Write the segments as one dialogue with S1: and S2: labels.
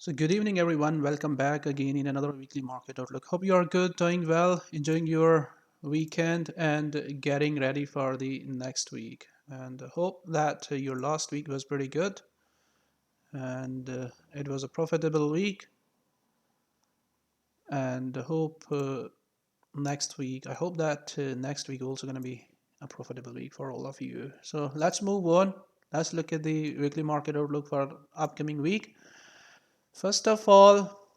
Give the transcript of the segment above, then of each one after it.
S1: So good evening, everyone. Welcome back again in another weekly market outlook. Hope you are good, doing well, enjoying your weekend and getting ready for the next week. And hope that your last week was pretty good and it was a profitable week. And hope next week, I hope that next week also going to be a profitable week for all of you. So let's move on. Let's look at the weekly market outlook for upcoming week. First of all,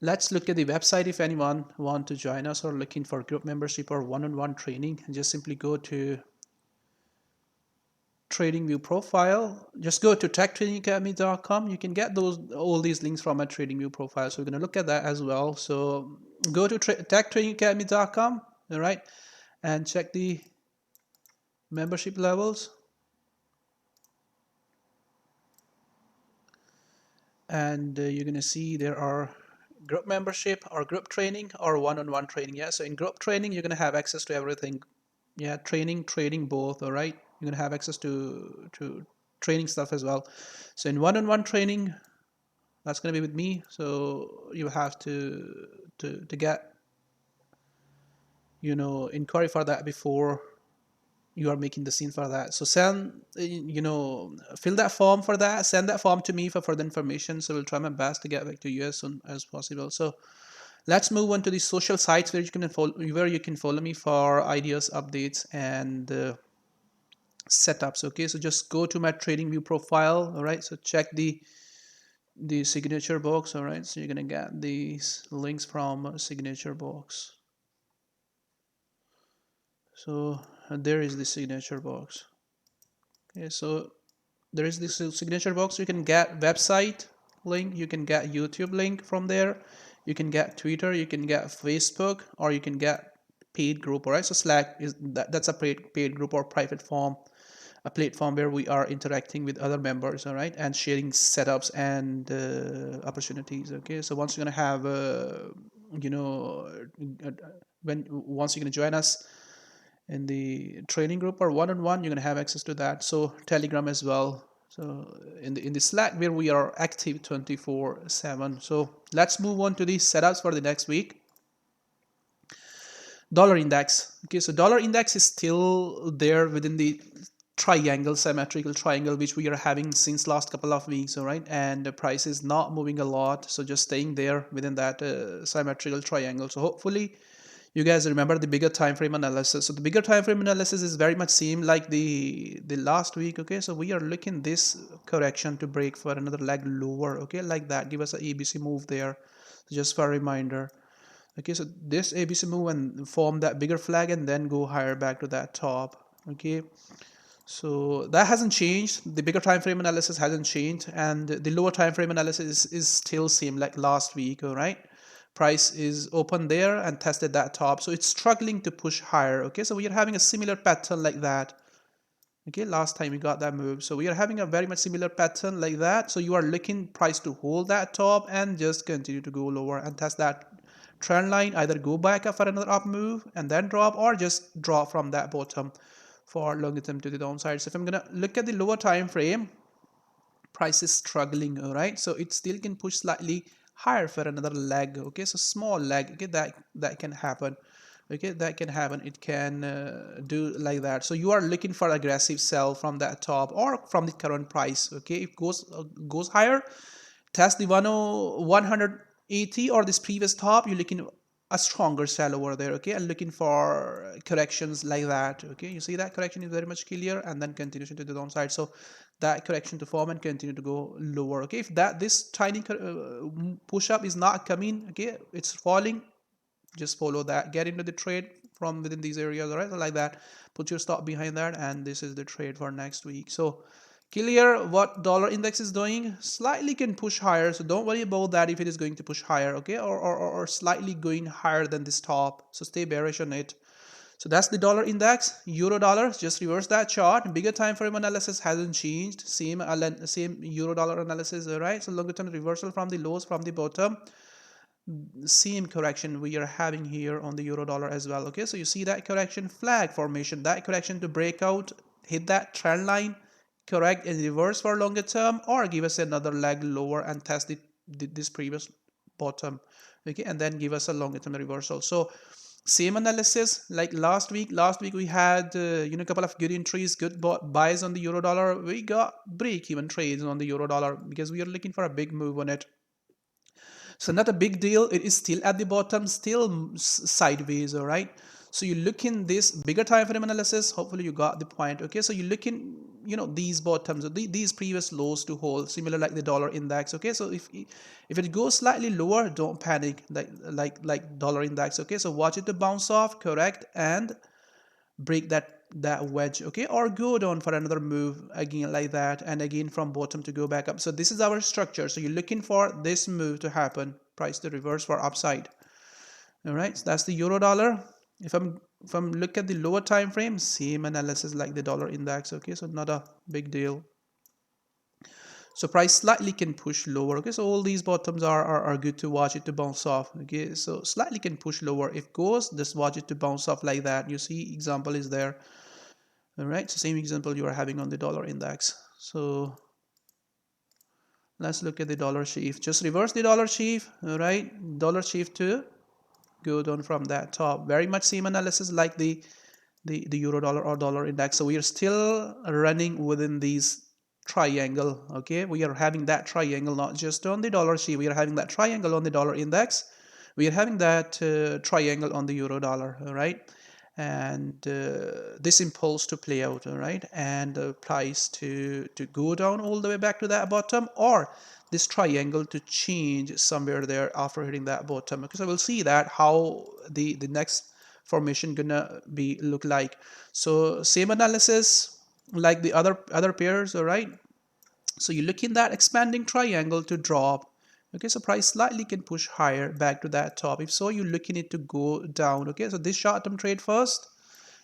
S1: let's look at the website. If anyone want to join us or looking for group membership or one-on-one training, just simply go to trading view profile. Just go to techtradingacademy.com. You can get all these links from my trading view profile. So we're going to look at that as well. So go to techtradingacademy.com, all right, and check the membership levels. And you're going to see there are group membership or group training or one-on-one training. Yeah, so in group training you're going to have access to everything. Yeah, trading both. All right, you're going to have access to training stuff as well. So in one-on-one training, that's going to be with me, so you have to get inquiry for that before you are making the scene for that. So send, fill that form for that, send that form to me for further information. So we'll try my best to get back to you as soon as possible. So let's move on to the social sites where you can follow me for ideas, updates, and setups. Okay, so just go to my trading view profile. All right, so check the signature box. All right, so you're gonna get these links from signature box. So there is the signature box. Okay, so there is this signature box. You can get website link, you can get YouTube link from there, you can get Twitter, you can get Facebook, or you can get paid group. All right, so Slack is that's a paid group or private form, a platform where we are interacting with other members, all right, and sharing setups and opportunities. Okay, so once you're gonna have once you're gonna join us in the training group or one-on-one, you're going to have access to that. So Telegram as well. So in the Slack where we are active 24/7. So let's move on to the setups for the next week. Dollar index. Okay, so dollar index is still there within the triangle, symmetrical triangle, which we are having since last couple of weeks. All right, and the price is not moving a lot, so just staying there within that symmetrical triangle. So hopefully you guys remember the bigger time frame analysis. So the bigger time frame analysis is very much same like the last week. Okay, so we are looking this correction to break for another leg lower. Okay, like that, give us an ABC move there. So just for a reminder. Okay, so this ABC move and form that bigger flag and then go higher back to that top. Okay, so that hasn't changed. The bigger time frame analysis hasn't changed, and the lower time frame analysis is still same like last week. All right, price is open there and tested that top, so it's struggling to push higher. Okay, so we are having a similar pattern like that. Okay, last time we got that move, so we are having a very much similar pattern like that. So you are looking price to hold that top and just continue to go lower and test that trend line, either go back up for another up move and then drop, or just drop from that bottom for longer term to the downside. So if I'm gonna look at the lower time frame, price is struggling. All right, so it still can push slightly higher for another leg. Okay, so small leg. Okay, that can happen. Okay, that can happen. It can do like that. So you are looking for aggressive sell from that top or from the current price. Okay, if goes higher, test the 180 or this previous top, you're looking a stronger sell over there. Okay, and looking for corrections like that. Okay, you see that correction is very much clear, and then continuation to the downside. So that correction to form and continue to go lower. Okay, if this tiny push up is not coming, okay, it's falling, just follow that, get into the trade from within these areas. All right, like that, put your stop behind that, and this is the trade for next week. So clear what dollar index is doing, slightly can push higher, so don't worry about that if it is going to push higher. Okay, or slightly going higher than this top, so stay bearish on it. So that's the dollar index. Euro dollar, just reverse that chart. Bigger time frame analysis hasn't changed, same euro dollar analysis. All right, so longer term reversal from the lows from the bottom, same correction we are having here on the euro dollar as well. Okay, so you see that correction, flag formation, that correction to break out, hit that trend line, correct and reverse for longer term, or give us another leg lower and test this previous bottom, okay, and then give us a longer term reversal. So same analysis like last week. We had a couple of good entries, good buys on the euro dollar. We got break even trades on the euro dollar because we are looking for a big move on it. So not a big deal. It is still at the bottom, still sideways. All right, so you look in this bigger time frame analysis. Hopefully you got the point. Okay, so you look in these bottoms, these previous lows to hold, similar like the dollar index. Okay, so if it goes slightly lower, don't panic, like dollar index. Okay, so watch it to bounce off, correct, and break that wedge, okay, or go down for another move again like that, and again from bottom to go back up. So this is our structure. So you're looking for this move to happen, price to reverse for upside. All right, so that's the euro dollar. If I'm look at the lower time frame, same analysis like the dollar index. Okay, so not a big deal. So price slightly can push lower. Okay, so all these bottoms are good to watch it to bounce off. Okay, so slightly can push lower. If goes, just watch it to bounce off like that. You see example is there. All right, so same example you are having on the dollar index. So let's look at the dollar sheaf. Just reverse the dollar sheaf. All right, dollar sheaf to go down from that top. Very much same analysis like the euro dollar or dollar index. So we are still running within these triangle. Okay, we are having that triangle not just on the dollar sheet. We are having that triangle on the dollar index. We are having that triangle on the euro dollar. All right, and this impulse to play out. All right, and price to go down all the way back to that bottom, or this triangle to change somewhere there after hitting that bottom. Okay, so we'll see that how the next formation gonna be look like. So same analysis like the other pairs. All right, so you look in that expanding triangle to drop. Okay, so price slightly can push higher back to that top. If so, you're looking it to go down. Okay, so this short-term trade first.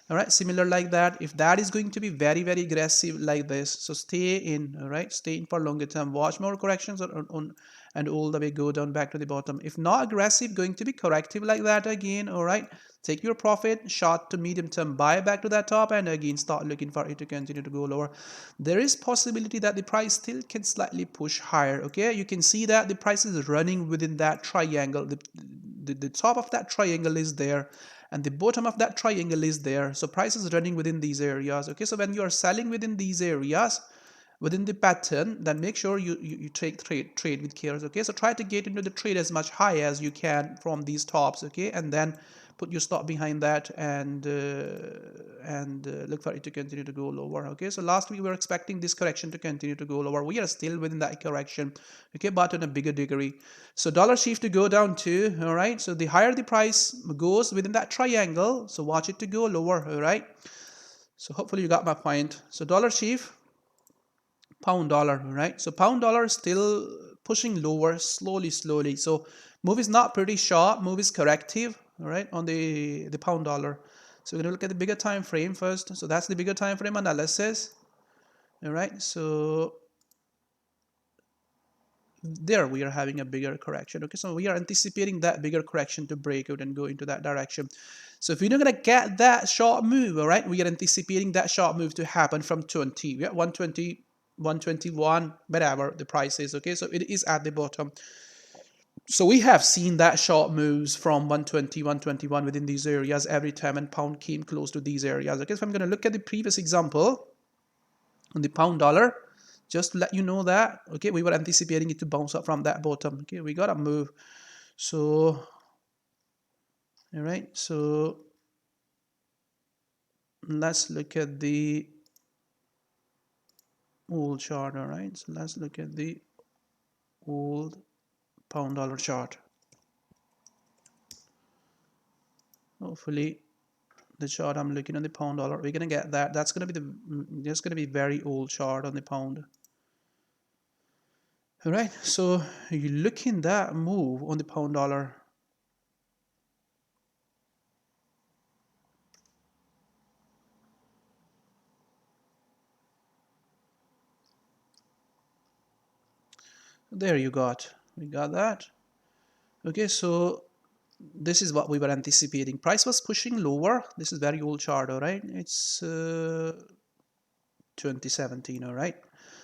S1: All right, similar like that. If that is going to be very aggressive like this, so stay in. All right, stay in for longer term. Watch more corrections on and all the way go down back to the bottom. If not aggressive, going to be corrective like that again. All right, take your profit, short to medium term buy back to that top, and again start looking for it to continue to go lower. There is possibility that the price still can slightly push higher. Okay, you can see that the price is running within that triangle. The top of that triangle is there, and the bottom of that triangle is there. So price is running within these areas. Okay, so when you are selling within these areas, within the pattern, then make sure you trade with care. Okay, so try to get into the trade as much high as you can from these tops. Okay, and then put your stop behind that and look for it to continue to go lower. Okay, so last week we were expecting this correction to continue to go lower. We are still within that correction, okay, but on a bigger degree. So dollar sheaf to go down too. All right, so the higher the price goes within that triangle, so watch it to go lower. All right, so hopefully you got my point. So dollar sheaf, pound dollar. All right, so pound dollar is still pushing lower slowly. So move is not pretty sharp, move is corrective. All right, on the pound dollar. So we're going to look at the bigger time frame first. So that's the bigger time frame analysis. All right, so there we are having a bigger correction. Okay, so we are anticipating that bigger correction to break out and go into that direction. So if we're not going to get that sharp move, all right, we are anticipating that sharp move to happen from 20. We are 120, 121, whatever the price is. Okay, so it is at the bottom. So we have seen that sharp moves from 120, 121 within these areas every time, and pound came close to these areas. Okay, so I'm going to look at the previous example on the pound dollar, just to let you know that, okay, we were anticipating it to bounce up from that bottom. Okay, we got a move. So, all right, so let's look at the old chart. All right, so let's look at the old pound dollar chart. Hopefully the chart I'm looking on the pound dollar, we're gonna get that. That's gonna be very old chart on the pound. All right, so you look in that move on the pound dollar. There we got that. Okay, so this is what we were anticipating. Price was pushing lower. This is very old chart. All right, it's 2017, all right?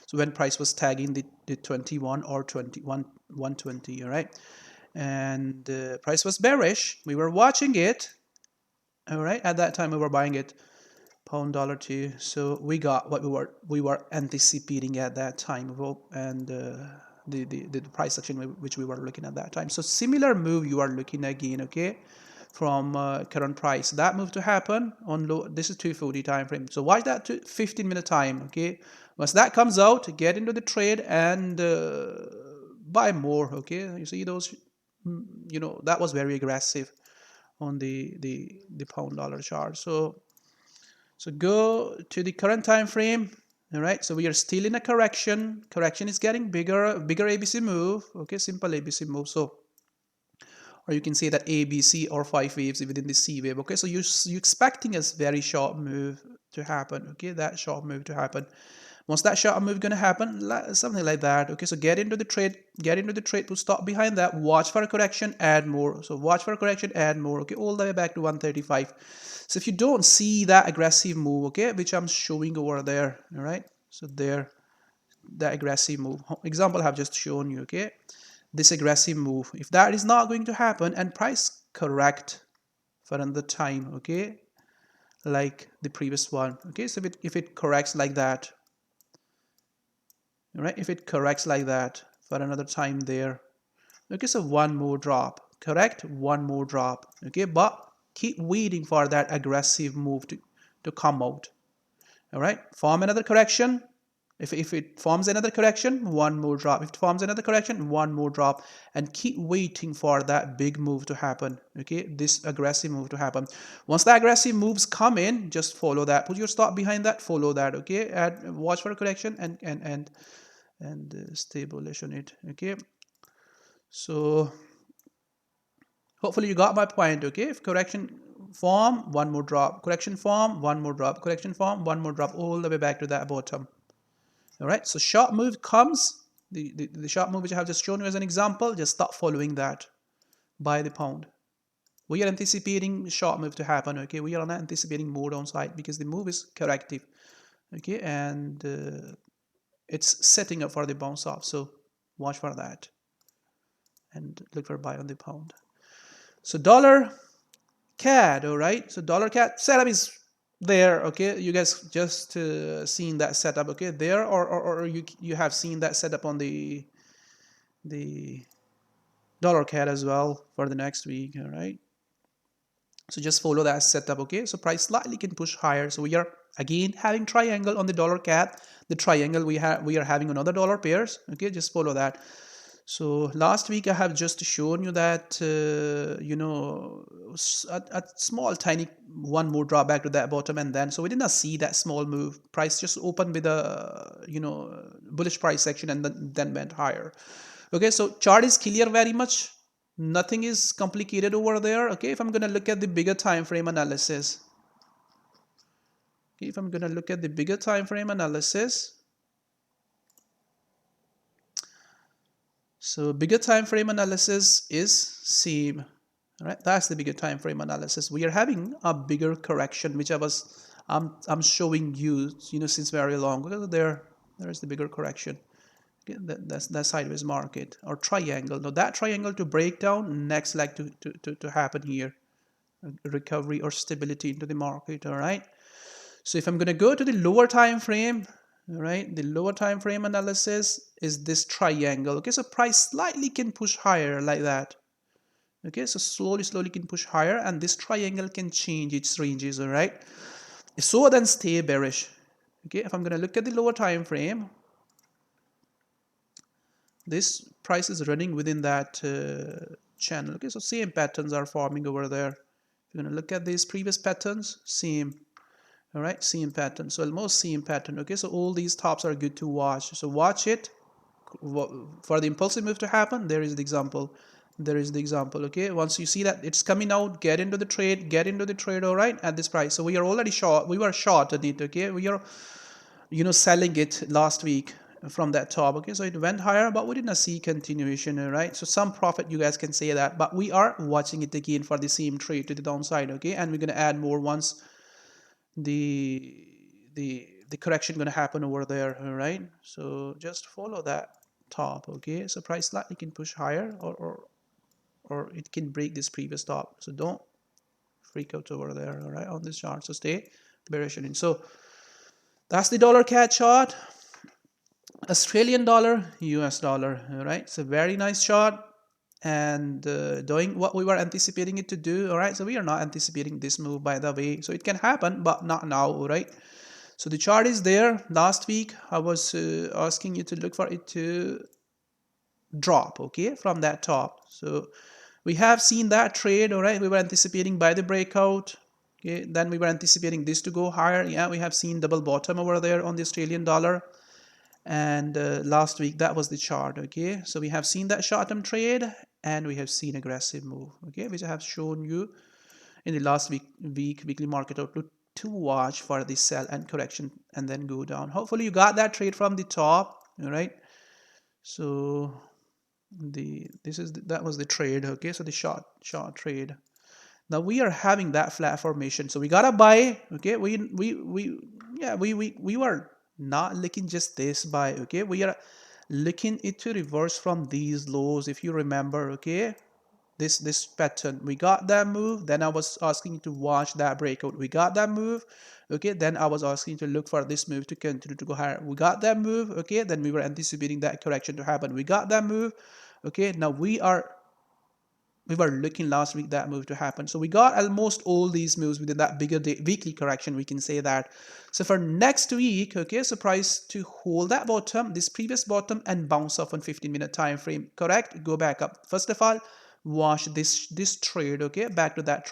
S1: So when price was tagging the 21 or 21 120, all right? And price was bearish. We were watching it, all right? At that time we were buying it pound dollar too. So we got what we were anticipating at that time, and the price action which we were looking at that time. So similar move you are looking again, okay, from current price. That move to happen on low. This is 240 time frame. So watch that 15-minute time, okay. Once that comes out, get into the trade and buy more, okay. You see those, you know, that was very aggressive on the pound dollar chart. So go to the current time frame. All right, so we are still in a correction. Correction is getting bigger ABC move, okay, simple ABC move. So, or you can say that ABC or 5 waves within the C wave, okay. So you're expecting a very short move to happen, okay, that short move to happen. Once that short move gonna happen, something like that, okay. So get into the trade, put stop behind that, watch for a correction, add more. So watch for a correction, add more, okay, all the way back to 135. So if you don't see that aggressive move, okay, which I'm showing over there, all right, so there, that aggressive move example I have just shown you, okay, this aggressive move, if that is not going to happen and price correct for another time, okay, like the previous one, okay, so if it corrects like that, all right, if it corrects like that for another time there, okay, so one more drop, correct, one more drop, okay, but keep waiting for that aggressive move to come out, all right, form another correction. If it forms another correction, one more drop. If it forms another correction, one more drop, and keep waiting for that big move to happen, okay, this aggressive move to happen. Once the aggressive moves come in, just follow that, put your stop behind that, follow that, okay, and watch for a correction and stay bullish on it, okay. So hopefully you got my point, okay. If correction form, one more drop, correction form, one more drop, correction form, one more drop, all the way back to that bottom. All right, so short move comes, the short move which I have just shown you as an example, just stop following that, buy the pound. We are anticipating short move to happen, okay. We are not anticipating more downside because the move is corrective, okay, and it's setting up for the bounce off. So watch for that and look for buy on the pound. So dollar CAD, all right, so dollar CAD setup is there, okay. You guys just seen that setup, okay, there, or you have seen that setup on the dollar CAD as well for the next week, all right. So just follow that setup, okay. So price slightly can push higher. So we are again having triangle on the dollar CAD, the triangle we are having on other dollar pairs, okay, just follow that. So last week I have just shown you that you know, a small tiny one more drawback to that bottom, and then so we did not see that small move. Price just opened with a, you know, bullish price action and then went higher. Okay, so chart is clear very much. Nothing is complicated over there. Okay, if I'm gonna look at the bigger time frame analysis. Okay, if I'm gonna look at the bigger time frame analysis. So bigger time frame analysis is same. All right, that's the bigger time frame analysis. We are having a bigger correction, which I'm showing you, you know, since very long. Look at there's the bigger correction. Okay, that's that sideways market or triangle. Now that triangle to break down, next leg to happen here, recovery or stability into the market. All right. So if I'm going to go to the lower time frame, all right, the lower time frame analysis is this triangle. Okay, so price slightly can push higher like that. Okay, so slowly can push higher, and this triangle can change its ranges. All right, so then stay bearish. Okay, if I'm going to look at the lower time frame, this price is running within that channel. Okay, so same patterns are forming over there. If you're going to look at these previous patterns, same. All right, same pattern, so almost same pattern. Okay, so all these tops are good to watch, so watch it for the impulsive move to happen. There is the example, okay. Once you see that it's coming out, get into the trade, all right, at this price. So we are already short, we were short on it, okay. We are, you know, selling it last week from that top, okay. So it went higher, but we did not see continuation, all right. So some profit, you guys can say that, but we are watching it again for the same trade to the downside, okay. And we're going to add more once the the correction going to happen over there, all right? So just follow that top, okay? So price slightly can push higher, or it can break this previous top. So don't freak out over there, all right, on this chart. So stay bearish in. So that's the dollar CAD chart. Australian dollar, US dollar, all right? It's a very nice chart, and doing what we were anticipating it to do, all right? So we are not anticipating this move, by the way. So it can happen, but not now, all right? So the chart is there. Last week I was asking you to look for it to drop, okay, from that top. So we have seen that trade, all right? We were anticipating by the breakout, okay? Then we were anticipating this to go higher. Yeah, we have seen double bottom over there on the Australian dollar. And last week that was the chart, okay? So we have seen that short-term trade, and we have seen aggressive move, okay, which I have shown you in the last weekly market outlook to watch for the sell and correction and then go down. Hopefully you got that trade from the top, all right? So that was the trade, okay? So the short trade. Now we are having that flat formation, so we gotta buy, okay? We were not looking just this buy, okay? We are looking it to reverse from these lows, if you remember, okay? This pattern, we got that move, then I was asking you to watch that breakout. We got that move, okay? Then I was asking you to look for this move to continue to go higher. We got that move, okay? Then we were anticipating that correction to happen. We got that move, okay? Now we were looking last week that move to happen. So we got almost all these moves within that bigger weekly correction, we can say that. So for next week, okay, so price to hold that bottom, this previous bottom, and bounce off on 15-minute time frame, correct? Go back up. First of all, watch this trade, okay, back to that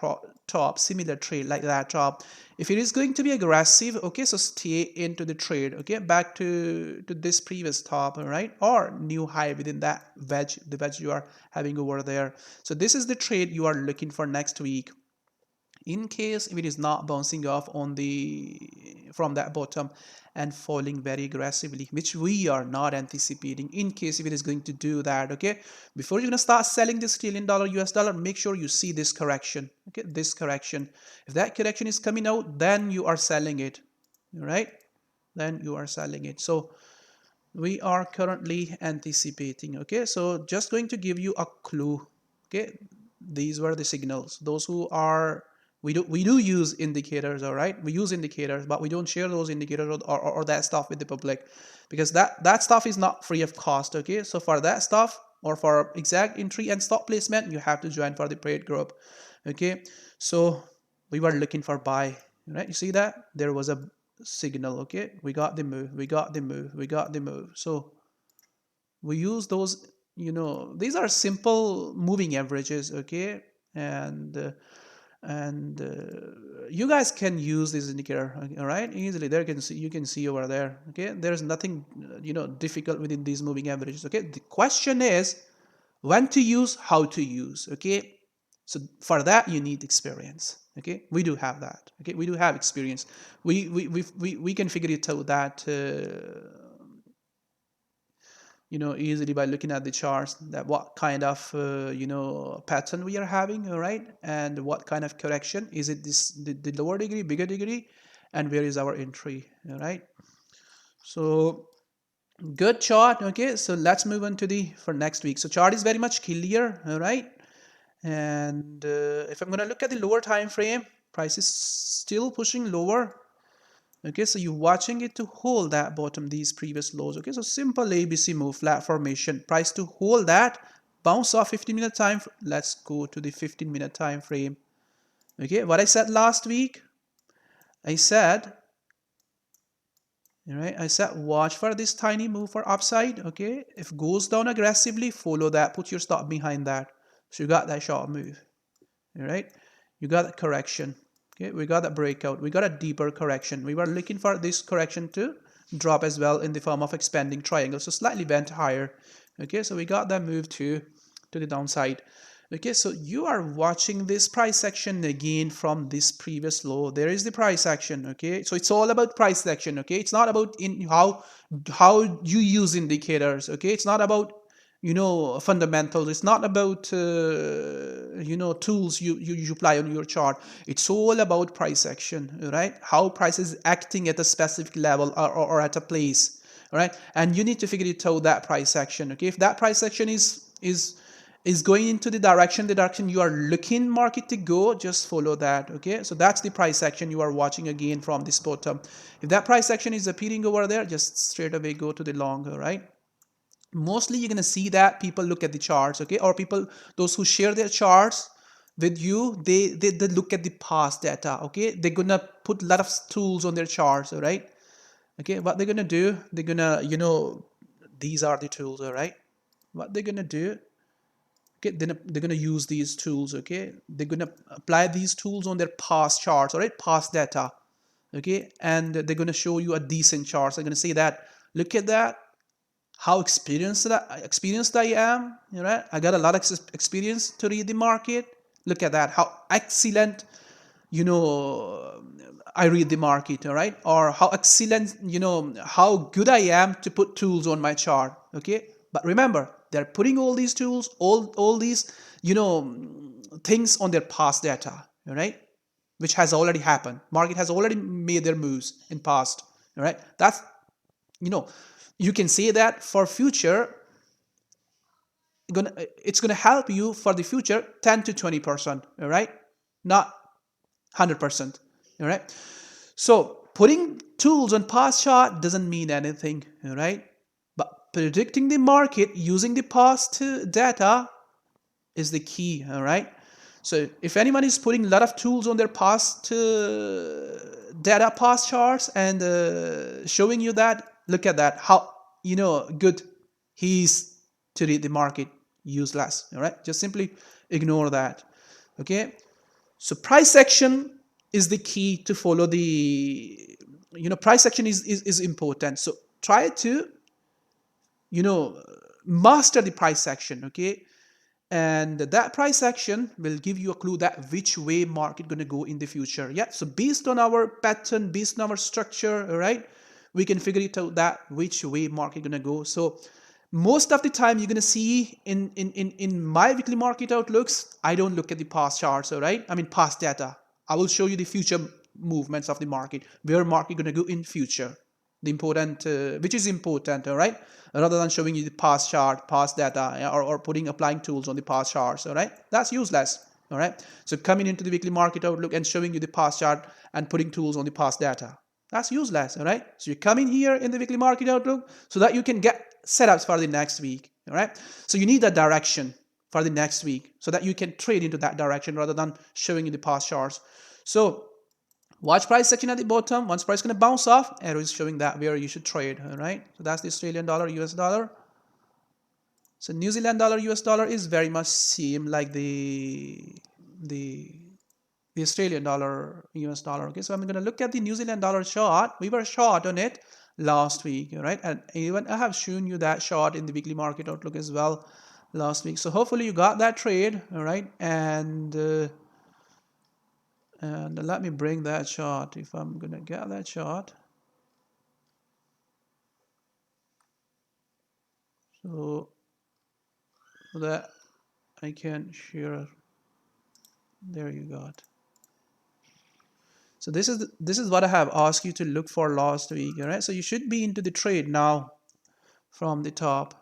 S1: top, similar trade like that top. If it is going to be aggressive, okay, so stay into the trade, okay, back to this previous top, all right, or new high within that wedge, the wedge you are having over there. So this is the trade you are looking for next week. In case if it is not bouncing off from that bottom and falling very aggressively, which we are not anticipating, in case if it is going to do that, okay, before you're going to start selling this Australian dollar, US dollar, make sure you see this correction, okay, this correction. If that correction is coming out, then you are selling it, all right? Then you are selling it. So we are currently anticipating, okay? So just going to give you a clue, okay? These were the signals. Those who are we do use indicators, all right? We use indicators, but we don't share those indicators or that stuff with the public, because that stuff is not free of cost, okay? So for that stuff, or for exact entry and stop placement, you have to join for the paid group, okay? So we were looking for buy, right? You see that there was a signal, okay? We got the move, we got the move, we got the move. So we use those, you know, these are simple moving averages, okay? And you guys can use this indicator, all right, easily. There you can see over there, okay? There's nothing you know, difficult within these moving averages, okay? The question is when to use, how to use, okay? So for that you need experience, okay? We do have that, okay? We do have experience. We can figure it out that you know, easily by looking at the charts, that what kind of you know, pattern we are having, all right, and what kind of correction is it, the lower degree, bigger degree, and where is our entry, all right? So good chart, okay? So let's move on to for next week. So chart is very much clear, all right? And if I'm going to look at the lower time frame, price is still pushing lower, okay? So you're watching it to hold that bottom, these previous lows, okay? So simple ABC move, flat formation, price to hold that, bounce off 15-minute time. Let's go to the 15-minute time frame, okay? What I said last week, I said, all right, I said watch for this tiny move for upside, okay? If goes down aggressively, follow that, put your stop behind that. So you got that short move, all right? You got that correction, okay? We got that breakout, we got a deeper correction. We were looking for this correction to drop as well in the form of expanding triangle, so slightly bent higher, okay? So we got that move to the downside, okay? So you are watching this price action again from this previous low. There is the price action, okay? So it's all about price action, okay? It's not about in how you use indicators, okay? It's not about fundamentals. It's not about tools you apply on your chart. It's all about price action, right? How price is acting at a specific level or at a place, right? And you need to figure it out, that price action. Okay, if that price action is going into the direction you are looking market to go, just follow that. Okay, so that's the price action you are watching again from this bottom. If that price action is appearing over there, just straight away go to the long, right? Mostly you're going to see that people look at the charts, okay, or people, those who share their charts with you, they look at the past data. Okay, they're gonna put a lot of tools on their charts, all right? Okay, what they're gonna do, they're gonna, these are the tools, all right? What they're gonna do, okay, then they're gonna use these tools. Okay, they're gonna apply these tools on their past charts, all right, past data. Okay, and they're gonna show you a decent chart. So they're gonna say that, look at that, how experienced I am, right? I got a lot of experience to read the market. Look at that, how excellent, I read the market, all right? Or how excellent, how good I am to put tools on my chart. Okay, but remember, they're putting all these tools, all these, things on their past data, all right? Which has already happened. Market has already made their moves in past, all right? That's, you can say that for future, it's gonna help you for the future 10 to 20%, all right? Not 100%, all right? So putting tools on past chart doesn't mean anything, all right? But predicting the market using the past data is the key, all right? So if anyone is putting a lot of tools on their past data, past charts, and showing you that, look at that, how good he's to read the market. Useless, all right? Just simply ignore that. Okay, so price action is the key to follow the, price action is important. So try to master the price action. Okay, and that price action will give you a clue that which way market going to go in the future. Yeah, so based on our pattern, based on our structure, all right, we can figure it out that which way market going to go. So most of the time you're going to see in my weekly market outlooks, I don't look at the past charts, all right? I mean past data. I will show you the future movements of the market, where market going to go in future, the important, which is important, all right? Rather than showing you the past chart, past data, or applying tools on the past charts, all right? That's useless, all right? So coming into the weekly market outlook and showing you the past chart and putting tools on the past data, that's useless, all right? So you come in here in the weekly market outlook so that you can get setups for the next week, all right? So you need a direction for the next week so that you can trade into that direction rather than showing you the past charts. So watch price action at the bottom. Once price going to bounce off, arrow is showing that where you should trade, all right? So that's the Australian dollar, US dollar. So New Zealand dollar, US dollar is very much same like the Australian dollar, US dollar. Okay, so I'm going to look at the New Zealand dollar chart. We were short on it last week, right? And even I have shown you that short in the weekly market outlook as well last week. So hopefully you got that trade, all right? And let me bring that chart if I'm going to get that chart. So that I can share. There you got. So this is what I have asked you to look for last week, all right? So you should be into the trade now from the top.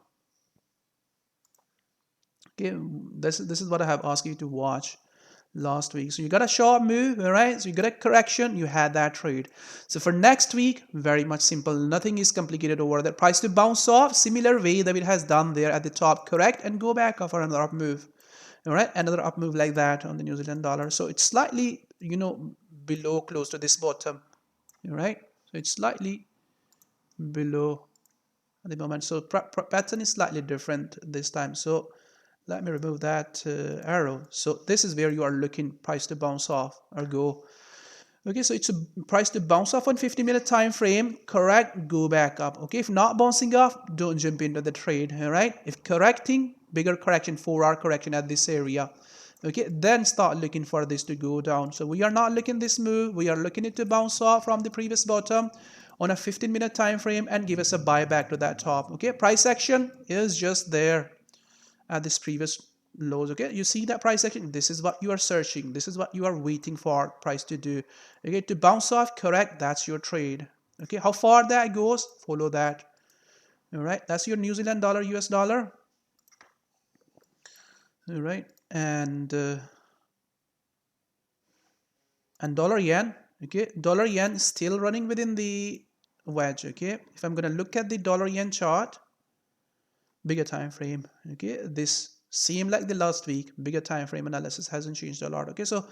S1: Okay, this is what I have asked you to watch last week. So you got a short move, all right? So you got a correction, you had that trade. So for next week, very much simple. Nothing is complicated over there. Price to bounce off, similar way that it has done there at the top, correct, and go back up for another up move. All right, another up move like that on the New Zealand dollar. So it's slightly, below, close to this bottom, all right? So it's slightly below at the moment. So pattern is slightly different this time. So let me remove that arrow. So this is where you are looking price to bounce off or go. Okay, so it's a price to bounce off on 50-minute time frame, correct, go back up. Okay, if not bouncing off, don't jump into the trade, all right? If correcting, bigger correction, 4-hour correction at this area, okay, then start looking for this to go down. So we are not looking this move, we are looking it to bounce off from the previous bottom on a 15-minute time frame and give us a buy back to that top. Okay, price action is just there. at this previous lows. Okay, you see that price action, this is what you are searching, this is what you are waiting for price to do. Okay, to bounce off, correct, that's your trade. Okay, how far that goes, follow that. All right, that's your New Zealand dollar, US dollar. All right, and dollar yen. Okay, dollar yen still running within the wedge. Okay, if I'm going to look at the dollar yen chart, bigger time frame, okay, this seemed like the last week, bigger time frame analysis hasn't changed a lot. Okay, so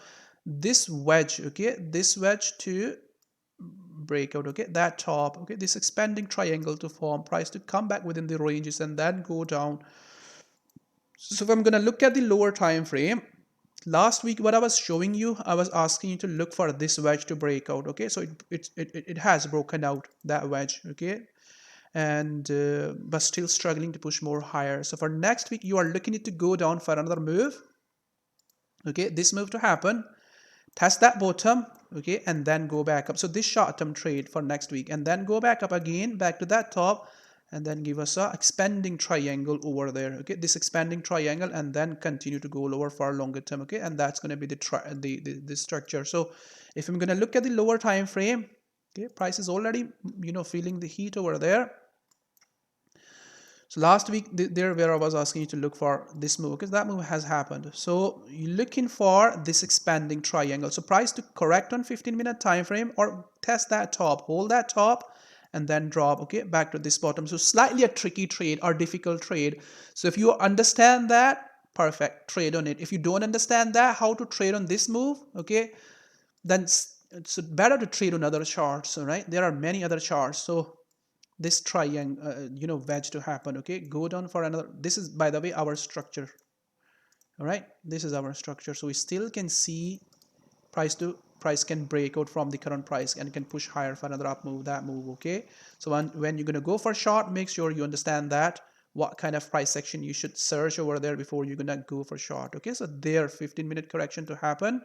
S1: this wedge, okay, this wedge to breakout, okay, that top, okay, this expanding triangle to form, price to come back within the ranges and then go down. So if I'm going to look at the lower time frame, last week what I was showing you, I was asking you to look for this wedge to break out. Okay, so it has broken out, that wedge. Okay, and but still struggling to push more higher. So for next week you are looking it to go down for another move. Okay, this move to happen, test that bottom, okay, and then go back up. So this short-term trade for next week, and then go back up again, back to that top, and then give us a expanding triangle over there. Okay, this expanding triangle, and then continue to go lower for a longer term. Okay, and that's going to be the structure. So if I'm going to look at the lower time frame, okay, price is already, you know, feeling the heat over there. So last week there where I was asking you to look for this move, because that move has happened. So you're looking for this expanding triangle. So price to correct on 15-minute time frame or test that top, hold that top, and then drop, okay, back to this bottom. So slightly a tricky trade or difficult trade. So if you understand that, perfect, trade on it. If you don't understand that, how to trade on this move, okay, then it's better to trade on other charts. All right, there are many other charts. So this triangle, you know, wedge to happen, okay, go down for another. This is, by the way, our structure. All right, this is our structure. So we still can see price can break out from the current price and can push higher for another up move, that move. Okay, so when you're going to go for short, make sure you understand that what kind of price section you should search over there before you're going to go for short. Okay, so there, 15-minute correction to happen.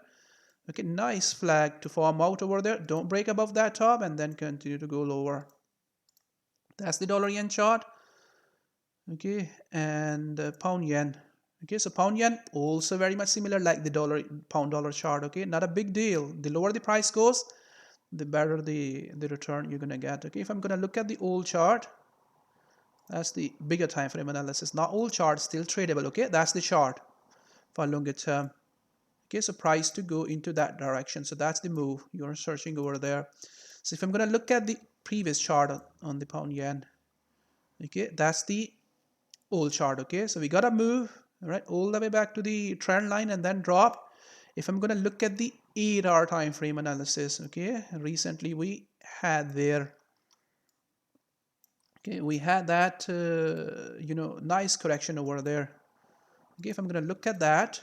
S1: Okay, nice flag to form out over there. Don't break above that top and then continue to go lower. That's the dollar yen chart. Okay, and pound yen. Okay, so pound yen also very much similar like the pound dollar chart. Okay, not a big deal. The lower the price goes, the better the return you're gonna get. Okay, if I'm gonna look at the old chart, that's the bigger time frame analysis. Not all charts still tradable. Okay, that's the chart for longer term. Okay, so price to go into that direction. So that's the move you're searching over there. So if I'm gonna look at the previous chart on the pound yen, okay, that's the old chart. Okay, so we got to move, right, all the way back to the trend line and then drop. If I'm going to look at the 8-hour time frame analysis, okay, recently we had there, okay, we had that you know, nice correction over there. Okay, if I'm going to look at that,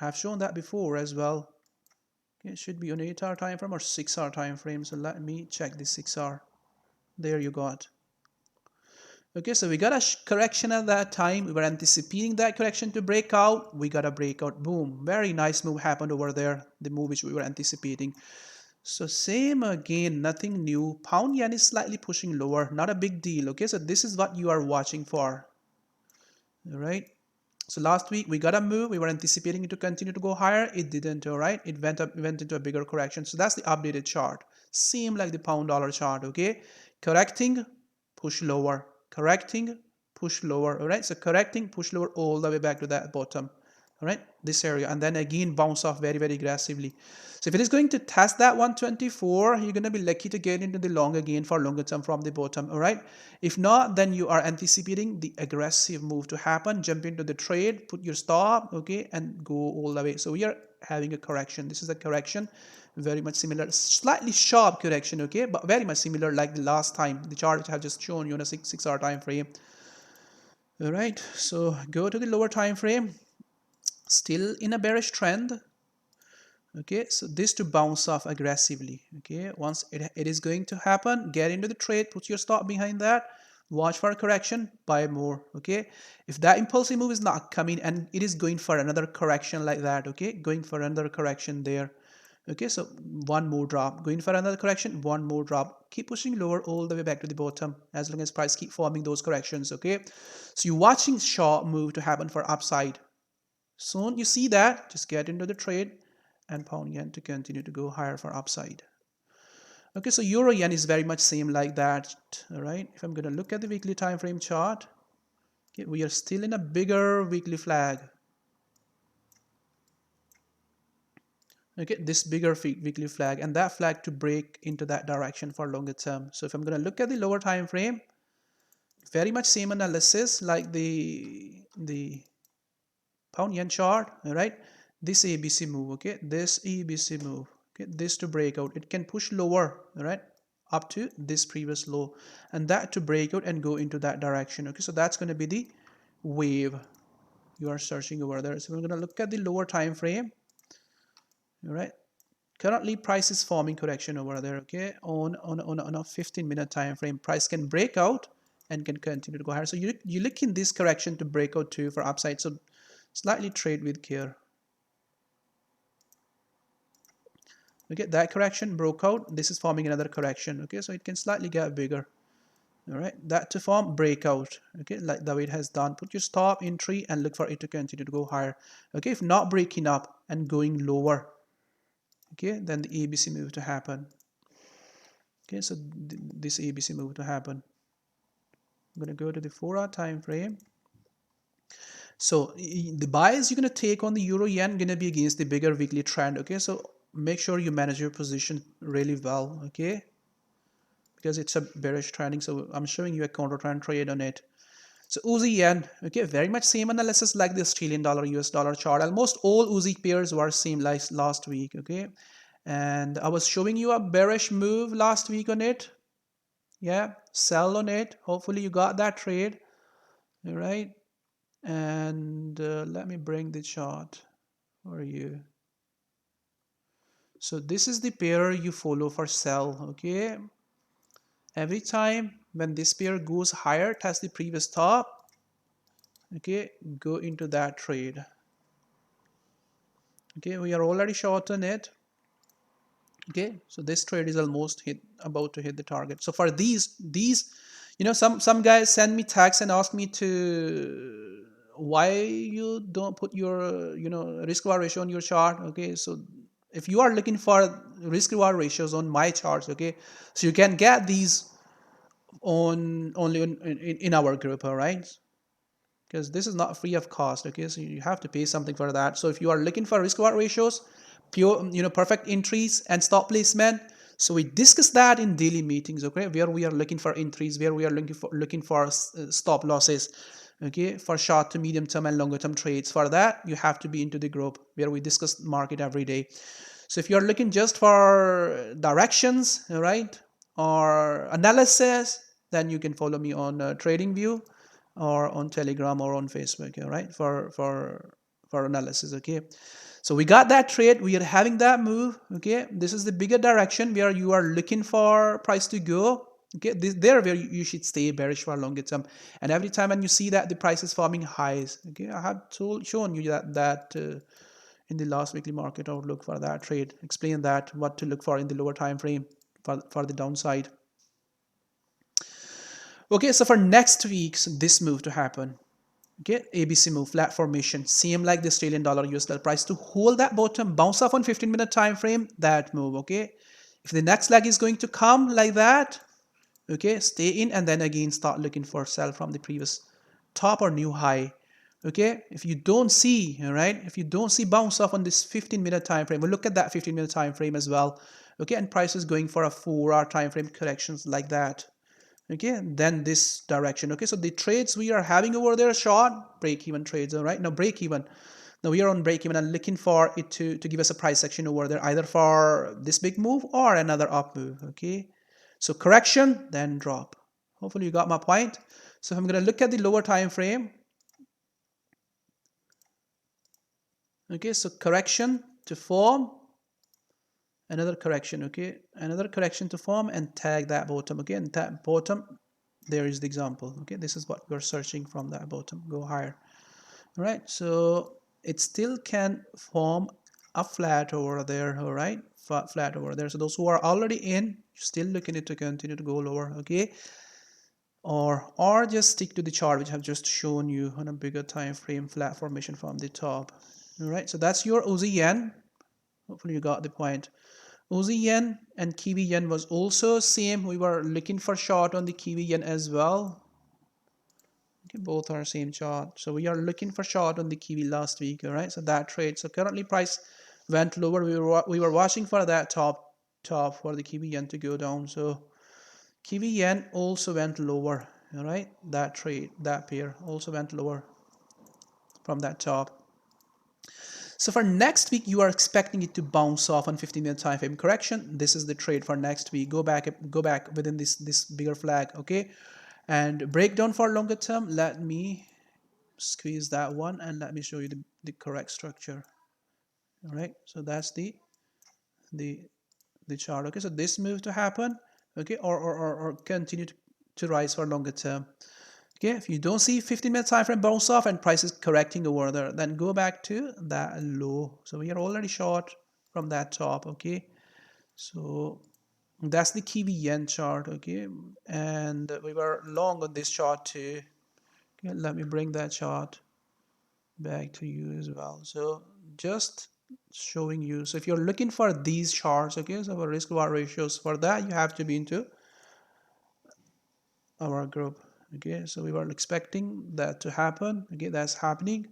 S1: I've shown that before as well. Okay, it should be on 8-hour time frame or 6-hour time frame. So let me check the 6-hour. There you got. Okay, so we got a correction at that time. We were anticipating that correction to break out. We got a breakout. Boom. Very nice move happened over there. The move which we were anticipating. So same again, nothing new. Pound yen is slightly pushing lower. Not a big deal. Okay, so this is what you are watching for. All right. So last week we got a move. We were anticipating it to continue to go higher. It didn't. All right. It went into a bigger correction. So that's the updated chart. Same like the pound dollar chart. Okay. Correcting, push lower. Correcting, push lower. All right, so correcting, push lower all the way back to that bottom. All right, this area, and then again bounce off very aggressively. So if it is going to test that 124, you're going to be lucky to get into the long again for longer term from the bottom. All right, if not, then you are anticipating the aggressive move to happen. Jump into the trade, put your stop, okay, and go all the way. So we are having a correction. This is a correction, very much similar, slightly sharp correction, okay, but very much similar like the last time, the chart which I have just shown you on a 6-hour time frame. All right, so go to the lower time frame, still in a bearish trend. Okay, so this to bounce off aggressively. Okay, once it is going to happen, get into the trade, put your stop behind that, watch for a correction, buy more. Okay, if that impulsive move is not coming and it is going for another correction like that, okay, going for another correction there, Okay, so one more drop, going for another correction, one more drop, keep pushing lower all the way back to the bottom as long as price keep forming those corrections. Okay, so you're watching short move to happen for upside. Soon you see that, just get into the trade and pound yen to continue to go higher for upside. Okay, so euro yen is very much same like that. All right, if I'm going to look at the weekly time frame chart, okay, we are still in a bigger weekly flag. Okay, this bigger weekly flag, and that flag to break into that direction for longer term. So if I'm going to look at the lower time frame, very much same analysis like the pound yen chart. All right, this ABC move, okay, this ABC move, okay, this to break out, it can push lower, all right, up to this previous low, and that to break out and go into that direction. Okay, so that's going to be the wave you are searching over there. So we're going to look at the lower time frame. All right, currently price is forming correction over there. Okay, on a 15-minute time frame, price can break out and can continue to go higher. So you look in this correction to break out too for upside, so slightly trade with care. Okay, that correction broke out, this is forming another correction. Okay, so it can slightly get bigger. All right, that to form breakout. Okay, like the way it has done, put your stop entry and look for it to continue to go higher. Okay, if not breaking up and going lower, okay, then the ABC move to happen. Okay, so this ABC move to happen. I'm going to go to the 4-hour time frame. So the buys you're going to take on the euro yen going to be against the bigger weekly trend. Okay, so make sure you manage your position really well. Okay, because it's a bearish trending, so I'm showing you a counter trend trade on it. So USD yen, okay, very much same analysis like the Australian dollar US dollar chart. Almost all USD pairs were same like last week. Okay, and I was showing you a bearish move last week on it. Yeah, sell on it. Hopefully you got that trade. All right, and let me bring the chart for you. So this is the pair you follow for sell. Okay, every time when this pair goes higher past the previous top, okay, go into that trade. Okay, we are already short on it. Okay, so this trade is almost about to hit the target. So for these you know, some guys send me tags and ask me to why you don't put your risk reward ratio on your chart. Okay, so if you are looking for risk reward ratios on my charts, okay, so you can get these on only in our group. All right, because this is not free of cost. Okay, so you have to pay something for that. So if you are looking for risk reward ratios, pure perfect entries and stop placement, so we discuss that in daily meetings. Okay, where we are looking for entries, where we are looking for stop losses, okay, for short to medium term and longer term trades. For that you have to be into the group where we discuss market every day. So if you're looking just for directions, right, or analysis, then you can follow me on TradingView or on Telegram or on Facebook, all right, for analysis. Okay, so we got that trade, we are having that move. Okay, this is the bigger direction where you are looking for price to go. Okay, there where you should stay bearish for longer term, and every time when you see that the price is forming highs, okay, I have shown you that in the last weekly market outlook for that trade, explain that what to look for in the lower time frame for the downside. Okay, so for next week's this move to happen, okay, ABC move, flat formation, same like the Australian dollar US dollar price to hold that bottom, bounce off on 15-minute time frame, that move. Okay, if the next leg is going to come like that, okay, stay in and then again start looking for sell from the previous top or new high. Okay, if you don't see, all right, if you don't see bounce off on this 15-minute time frame, we'll look at that 15-minute time frame as well. Okay, and price is going for a 4-hour time frame corrections like that. Okay, then this direction. Okay, so the trades we are having over there, short break even trades. All right, now break even, now we are on break even and looking for it to give us a price action over there, either for this big move or another up move. Okay, so correction then drop. Hopefully you got my point. So if I'm going to look at the lower time frame, okay, so correction to form, another correction. Okay, another correction to form and tag that bottom. Okay, and that bottom, there is the example. Okay, this is what we're searching from that bottom, go higher. All right, so it still can form a flat over there. All right, flat over there. So those who are already in, still looking at it to continue to go lower, okay? Or just stick to the chart which I've just shown you on a bigger time frame, flat formation from the top. All right, so that's your Aussie yen. Hopefully you got the point. Aussie yen and Kiwi yen was also same. We were looking for short on the Kiwi yen as well. Okay, both are same chart. So we are looking for short on the Kiwi last week. All right, so that trade. So currently price went lower. We were watching for that top for the Kiwi yen to go down. So Kiwi yen also went lower. All right, that trade, that pair also went lower from that top. So for next week, you are expecting it to bounce off on 15-minute time frame correction. This is the trade for next week. Go back within this bigger flag, okay? And breakdown for longer term. Let me squeeze that one and let me show you the correct structure. All right, so that's the chart. Okay, so this move to happen, okay, or continue to rise for longer term. Okay, if you don't see 15-minute time frame bounce off and price is correcting over there, then go back to that low. So we are already short from that top. Okay, so that's the Kiwi yen chart. Okay, and we were long on this chart too. Okay, let me bring that chart back to you as well. So just showing you. So if you're looking for these charts, okay, so for risk reward ratios, for that you have to be into our group. Okay, so we were expecting that to happen. Okay, that's happening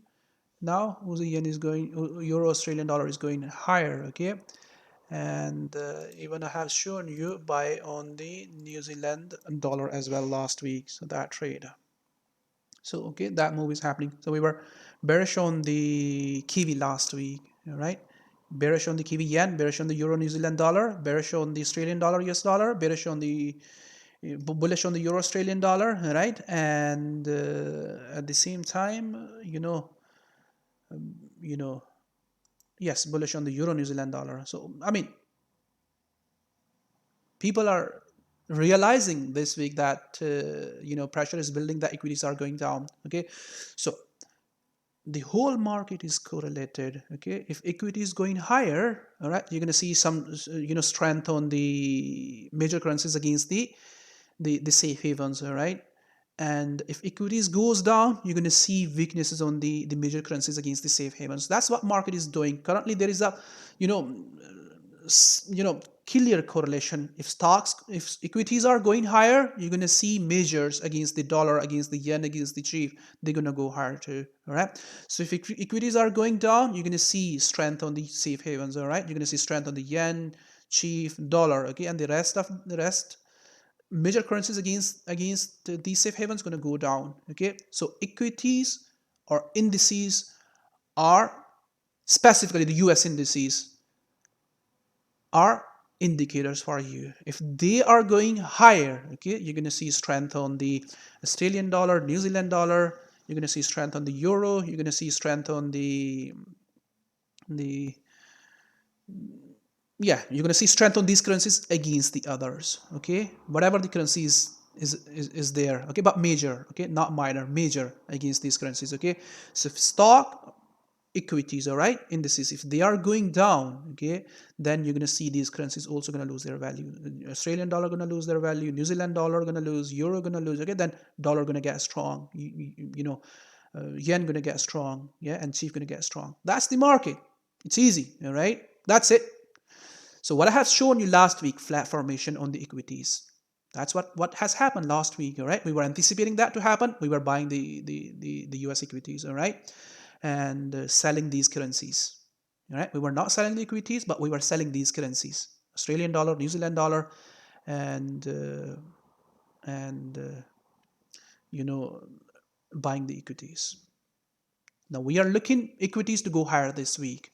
S1: now. Aussie yen is going, euro Australian dollar is going higher. Okay, and even I have shown you buy on the New Zealand dollar as well last week. So that trade. So okay, that move is happening. So we were bearish on the Kiwi last week. All right, bearish on the Kiwi yen, bearish on the euro New Zealand dollar, bearish on the Australian dollar US dollar, bearish on the bullish on the euro Australian dollar, right? And at the same time, yes, bullish on the euro New Zealand dollar. So I mean, people are realizing this week that pressure is building, that equities are going down. Okay, so the whole market is correlated. Okay, if equity is going higher, all right, you're going to see some strength on the major currencies against the safe havens. All right, and if equities goes down, you're going to see weaknesses on the major currencies against the safe havens. That's what market is doing currently. There is a clear correlation. If equities are going higher, you're going to see measures against the dollar, against the yen, against the chief, they're going to go higher too. All right, so if equities are going down, you're going to see strength on the safe havens. All right, you're going to see strength on the yen, chief, dollar. Okay, and the rest major currencies against these safe havens going to go down. Okay, so equities or indices are, specifically the US indices, are indicators for you. If they are going higher, okay, you're going to see strength on the Australian dollar, New Zealand dollar, you're going to see strength on the euro, you're going to see strength on you're going to see strength on these currencies against the others. Okay, whatever the currency is there. Okay, but major, okay, not minor, major against these currencies. Okay, so if stock, equities, all right, indices, if they are going down, okay, then you're going to see these currencies also going to lose their value. Australian dollar going to lose their value, New Zealand dollar going to lose, euro going to lose. Okay, then dollar going to get strong, yen going to get strong, yeah, and chief going to get strong. That's the market. It's easy. All right, that's it. So what I have shown you last week, flat formation on the equities. That's what has happened last week. All right, we were anticipating that to happen. We were buying the US equities. All right, and selling these currencies. All right, we were not selling the equities, but we were selling these currencies: Australian dollar, New Zealand dollar, and buying the equities. Now we are looking equities to go higher this week,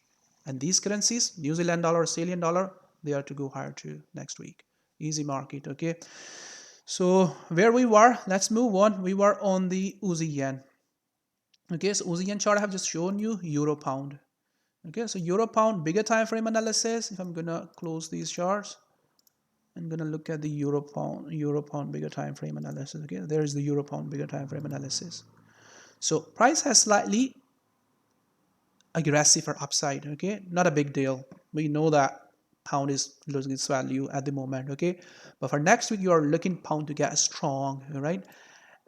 S1: and these currencies, New Zealand dollar, Australian dollar, they are to go higher too next week. Easy market. Okay, so where we were, let's move on. We were on the Aussie yen. Okay, so Aussie yen chart I have just shown you, euro pound. Okay, so euro pound, bigger time frame analysis. If I'm gonna close these charts, I'm gonna look at the euro pound bigger time frame analysis. Okay, there is the euro pound bigger time frame analysis. So price has slightly aggressive or upside. Okay, not a big deal, we know that. pound is losing its value at the moment. Okay, but for next week you are looking pound to get strong, all right,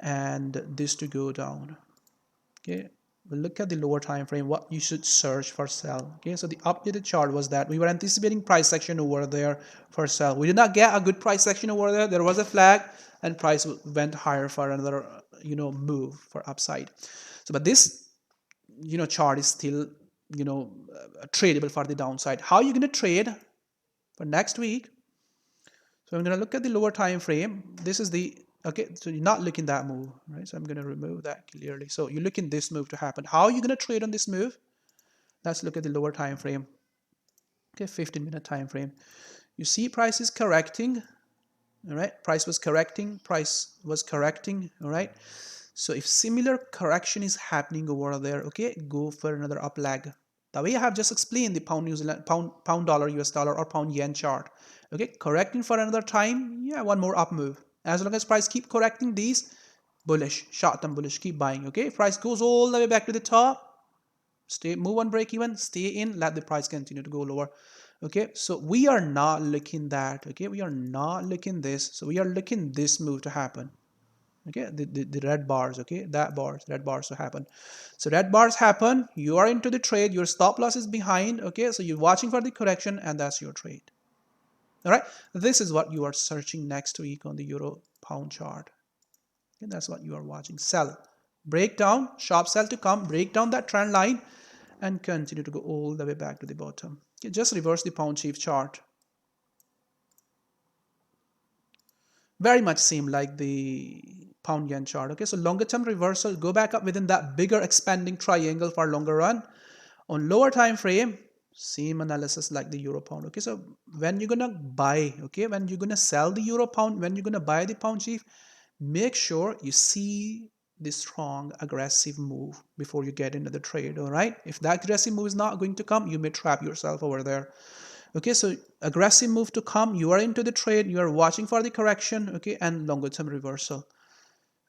S1: and this to go down. Okay, we'll look at the lower time frame, what you should search for sell. Okay, so the updated chart was that we were anticipating price action over there for sell. We did not get a good price action over there. There was a flag and price went higher for another move for upside. So but this chart is still tradable for the downside. How are you going to trade for next week? So I'm going to look at the lower time frame. This is the okay, so you're not looking that move, right? So I'm going to remove that clearly. So you're looking this move to happen. How are you going to trade on this move? Let's look at the lower time frame. Okay, 15-minute time frame. You see price is correcting, all right? Price was correcting, all right? So if similar correction is happening over there, okay, go for another up leg. The way I have just explained the pound New Zealand, pound dollar, US dollar, or pound yen chart. Okay, correcting for another time, yeah, one more up move. As long as price keep correcting these, bullish, short-term bullish, keep buying. Okay, if price goes all the way back to the top, move on break even, stay in, let the price continue to go lower. Okay, so we are not looking that. Okay, we are not looking this. So we are looking this move to happen. Okay, the red bars, okay, red bars to happen. So red bars happen, you are into the trade, your stop loss is behind. Okay, so you're watching for the correction and that's your trade. All right, this is what you are searching next week on the euro pound chart. Okay, that's what you are watching. Sell, break down, sharp sell to come, break down that trend line and continue to go all the way back to the bottom. Okay, just reverse the pound chief chart. Very much same like the pound yen chart. Okay, so longer term reversal, go back up within that bigger expanding triangle for longer run. On lower time frame, same analysis like the euro pound. Okay, so when you're gonna buy, okay, when you're gonna sell the euro pound, when you're gonna buy the pound chief, make sure you see the strong aggressive move before you get into the trade. All right, if that aggressive move is not going to come, you may trap yourself over there. Okay, so aggressive move to come, you are into the trade, you are watching for the correction, okay, and longer term reversal.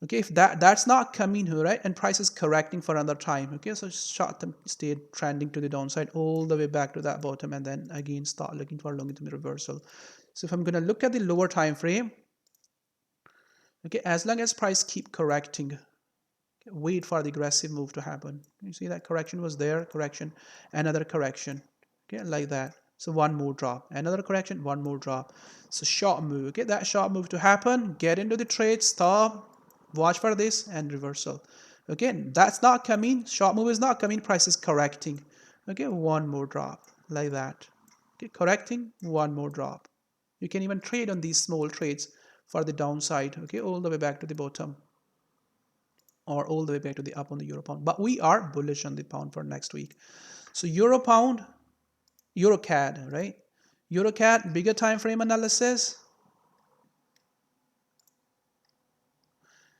S1: Okay, if that's not coming, right, and price is correcting for another time, okay, so short term stay trending to the downside all the way back to that bottom and then again start looking for longer term reversal. So if I'm going to look at the lower time frame, okay, as long as price keep correcting, okay, wait for the aggressive move to happen. You see that correction was there, correction, another correction, okay, like that. So one more drop, another correction, one more drop. So short move, okay, that short move to happen, get into the trade, stop, watch for this and reversal. Again, that's not coming, short move is not coming, price is correcting. Okay, one more drop, like that. Okay, correcting, one more drop. You can even trade on these small trades for the downside, okay, all the way back to the bottom or all the way back to the up on the euro pound. But we are bullish on the pound for next week. So euro pound, EURCAD, right? EURCAD, bigger time frame analysis.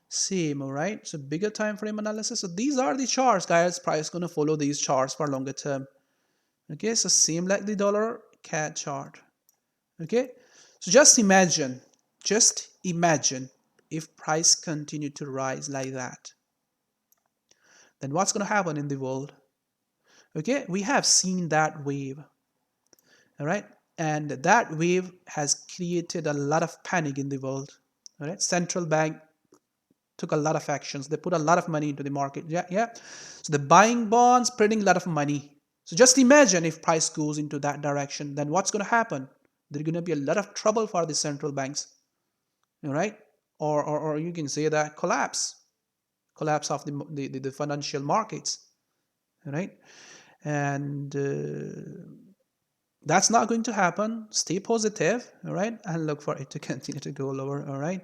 S1: Same, all right? So bigger time frame analysis. So these are the charts, guys. Price going to follow these charts for longer term. Okay, so same like the dollar CAD chart. Okay, so just imagine if price continue to rise like that, then what's going to happen in the world? Okay, we have seen that wave. All right, and that wave has created a lot of panic in the world. All right, central bank took a lot of actions. They put a lot of money into the market. Yeah. So they're buying bonds, printing a lot of money. So just imagine if price goes into that direction, then what's going to happen? There's going to be a lot of trouble for the central banks. All right, or you can say that collapse of the financial markets. All right, and that's not going to happen. Stay positive, all right, and look for it to continue to go lower, all right.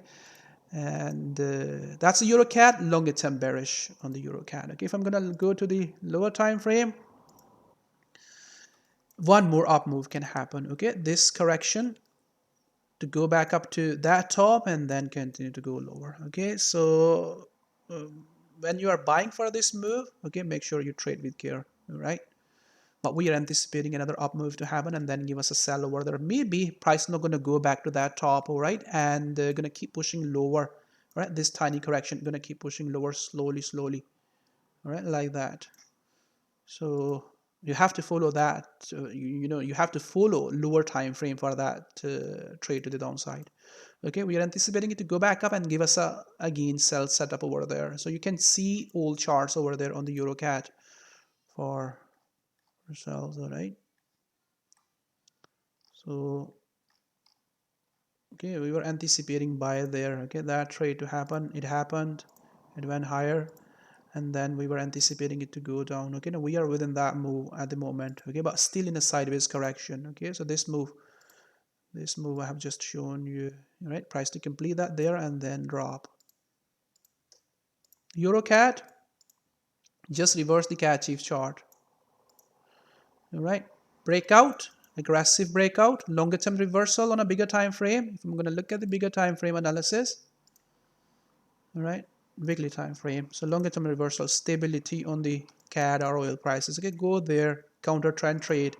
S1: And that's the EURCAD, longer term bearish on the EURCAD. Okay, if I'm going to go to the lower time frame, one more up move can happen. Okay, this correction to go back up to that top and then continue to go lower. Okay, so when you are buying for this move, okay, make sure you trade with care, all right. But we are anticipating another up move to happen and then give us a sell over there. Maybe price not going to go back to that top, all right, and going to keep pushing lower, all right. This tiny correction going to keep pushing lower slowly, all right, like that. So you have to follow that. You have to follow lower time frame for that trade to the downside. Okay, we are anticipating it to go back up and give us a again sell setup over there. So you can see all charts over there on the EURCAD for ourselves. All right. So okay, we were anticipating buy there. Okay, that trade to happen. It happened. It went higher, and then we were anticipating it to go down. Okay, now we are within that move at the moment. Okay, but still in a sideways correction. Okay, so this move I have just shown you. All right, price to complete that there and then drop. EURCAD, just reverse the CADCHF chart. All right, breakout, aggressive breakout, longer term reversal on a bigger time frame. If I'm going to look at the bigger time frame analysis, all right, weekly time frame. So longer term reversal, stability on the CAD or oil prices. Okay, go there, counter trend trade.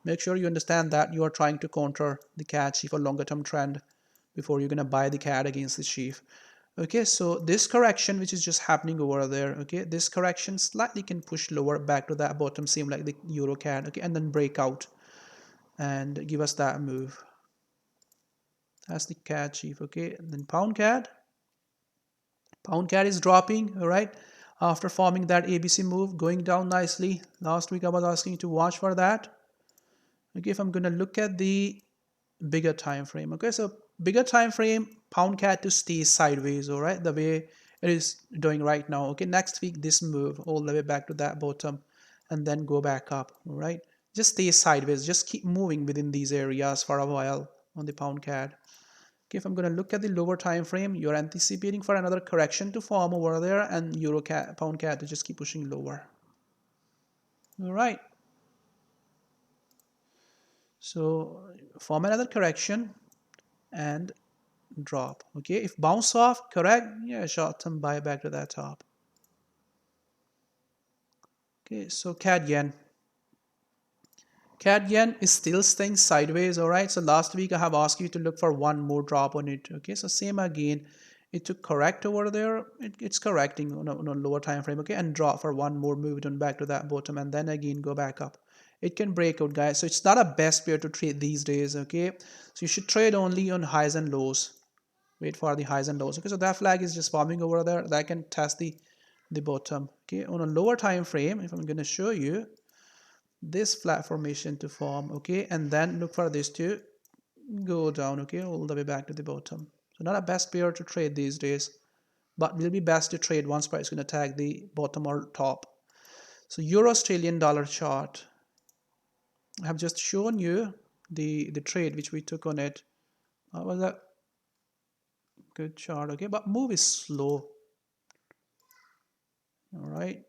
S1: Make sure you understand that you are trying to counter the CADCHF for longer term trend before you're going to buy the CAD against the chief. Okay, so this correction which is just happening over there, okay, this correction slightly can push lower back to that bottom, same like the EURCAD, okay, and then break out and give us that move. That's the CADCHF, okay. And then pound CAD is dropping, all right, after forming that ABC move, going down nicely. Last week I was asking you to watch for that. Okay, if I'm going to look at the bigger time frame, okay, so bigger time frame, pound CAD to stay sideways, all right, the way it is doing right now. Okay, next week this move all the way back to that bottom and then go back up. All right, just stay sideways, just keep moving within these areas for a while on the pound CAD. Okay, if I'm going to look at the lower time frame, you're anticipating for another correction to form over there and EURCAD, pound CAD to just keep pushing lower. All right, so form another correction and drop. Okay, if bounce off, correct, yeah, short term buy back to that top. Okay, so CAD yen is still staying sideways. All right, so last week I have asked you to look for one more drop on it. Okay, so same again, it took correct over there, it's correcting on a lower time frame. Okay, and drop for one more, move it on back to that bottom and then again go back up. It can break out, guys, so it's not a best pair to trade these days. Okay, so you should trade only on highs and lows. Wait for the highs and lows. Okay, so that flag is just forming over there, that can test the bottom. Okay, on a lower time frame, if I'm going to show you this flat formation to form, okay, and then look for this to go down, okay, all the way back to the bottom. So not a best pair to trade these days, but will be best to trade once price is going to tag the bottom or top. So Euro Australian dollar chart, I have just shown you the trade which we took on it. What was that? Good chart, okay, but move is slow. All right,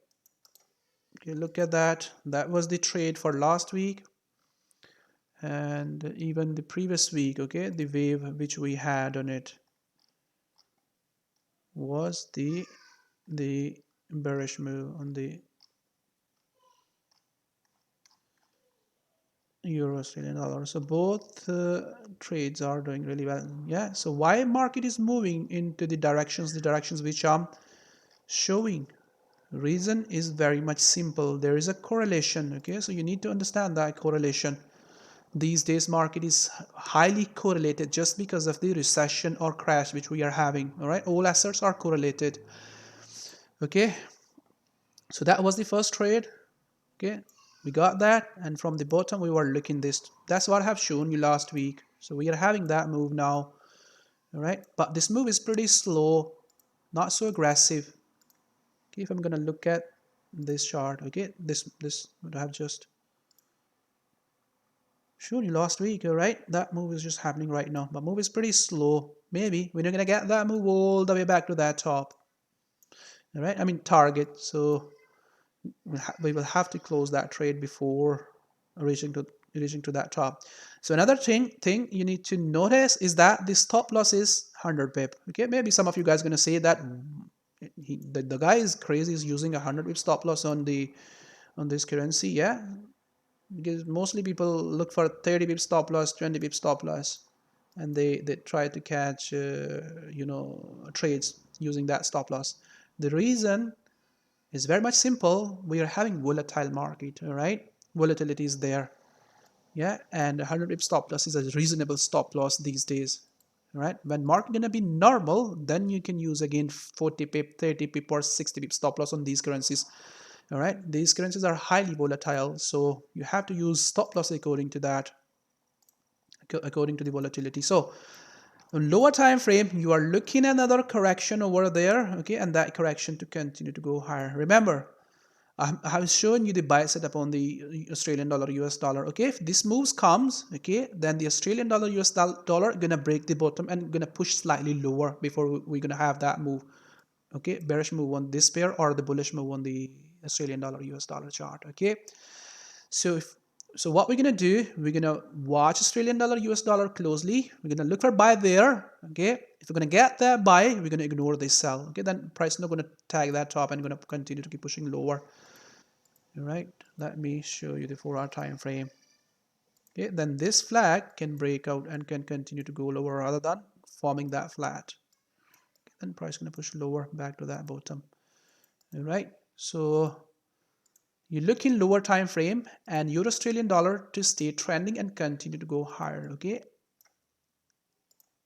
S1: okay, look at that. That was the trade for last week and even the previous week. Okay, the wave which we had on it was the bearish move on the Euro Australian dollar. So both trades are doing really well. Yeah, so why market is moving into the directions which I'm showing? Reason is very much simple. There is a correlation. Okay, so you need to understand that correlation. These days market is highly correlated just because of the recession or crash which we are having. All right, all assets are correlated. Okay, so that was the first trade. Okay, we got that, and from the bottom we were looking this. That's what I have shown you last week. So we are having that move now. All right, but this move is pretty slow, not so aggressive. Okay, if I'm gonna look at this chart, okay, this what I have just shown you last week. All right, that move is just happening right now, but move is pretty slow. Maybe we're not gonna get that move all the way back to that top. All right, I mean target. So we will have to close that trade before reaching to that top. So another thing you need to notice is that the stop loss is 100 pip. Okay, maybe some of you guys are gonna say that the guy is crazy, is using 100 pip stop loss on this currency. Yeah, because mostly people look for 30 pip stop loss, 20 pip stop loss, and they try to catch trades using that stop loss. The reason is very much simple. We are having volatile market. All right, volatility is there. Yeah, and 100 pip stop loss is a reasonable stop loss these days. Right, when market gonna be normal, then you can use again 40 pip, 30 pip, or 60 pip stop loss on these currencies. All right, these currencies are highly volatile, so you have to use stop loss according to that, according to the volatility. So on lower time frame, you are looking at another correction over there, okay, and that correction to continue to go higher. Remember, I have shown you the buy setup on the Australian dollar, US dollar. Okay, if this moves comes, okay, then the Australian dollar, US dollar gonna break the bottom and gonna push slightly lower before we're gonna have that move. Okay, bearish move on this pair or the bullish move on the Australian dollar, US dollar chart. Okay, so what we're gonna do, we're gonna watch Australian dollar, US dollar closely. We're gonna look for buy there. Okay, if we're gonna get that buy, we're gonna ignore this sell. Okay, then price is not gonna tag that top and gonna continue to keep pushing lower. All right, let me show you the 4-hour time frame. Okay, then this flag can break out and can continue to go lower rather than forming that flat. Okay, then price is going to push lower back to that bottom. All right, so you look in lower time frame and your Australian dollar to stay trending and continue to go higher. Okay,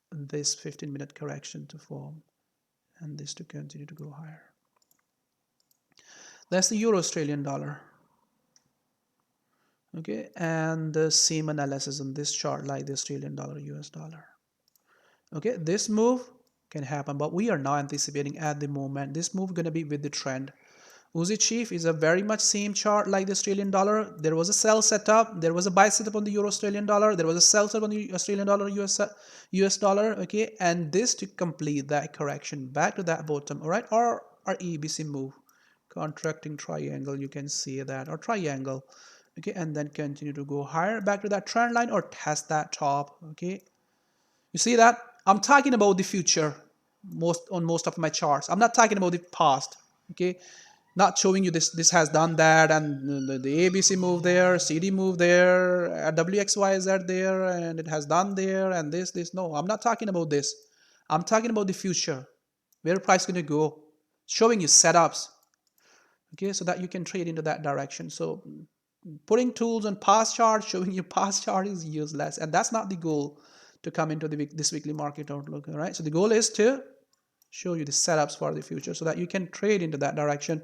S1: this 15-minute correction to form and this to continue to go higher. That's the Euro Australian dollar. Okay, and the same analysis on this chart like the Australian dollar, US dollar. Okay, this move can happen, but we are not anticipating at the moment. This move going to be with the trend. USDCHF is a very much same chart like the Australian dollar. There was a sell setup, there was a buy setup on the Euro Australian dollar, there was a sell setup on the Australian dollar, US dollar. Okay, and this to complete that correction back to that bottom. All right, or our ABC move, contracting triangle, you can see that, or triangle. Okay, and then continue to go higher back to that trend line or test that top. Okay, you see that I'm talking about the future on most of my charts. I'm not talking about the past. Okay, not showing you this has done that and the ABC move there, CD move there, WXYZ there, and it has done there, and this. No, I'm not talking about this. I'm talking about the future, where price is going to go, showing you setups. Okay, so that you can trade into that direction. So putting tools on past chart, showing you past chart is useless, and that's not the goal to come into this weekly market outlook. All right, so the goal is to show you the setups for the future so that you can trade into that direction.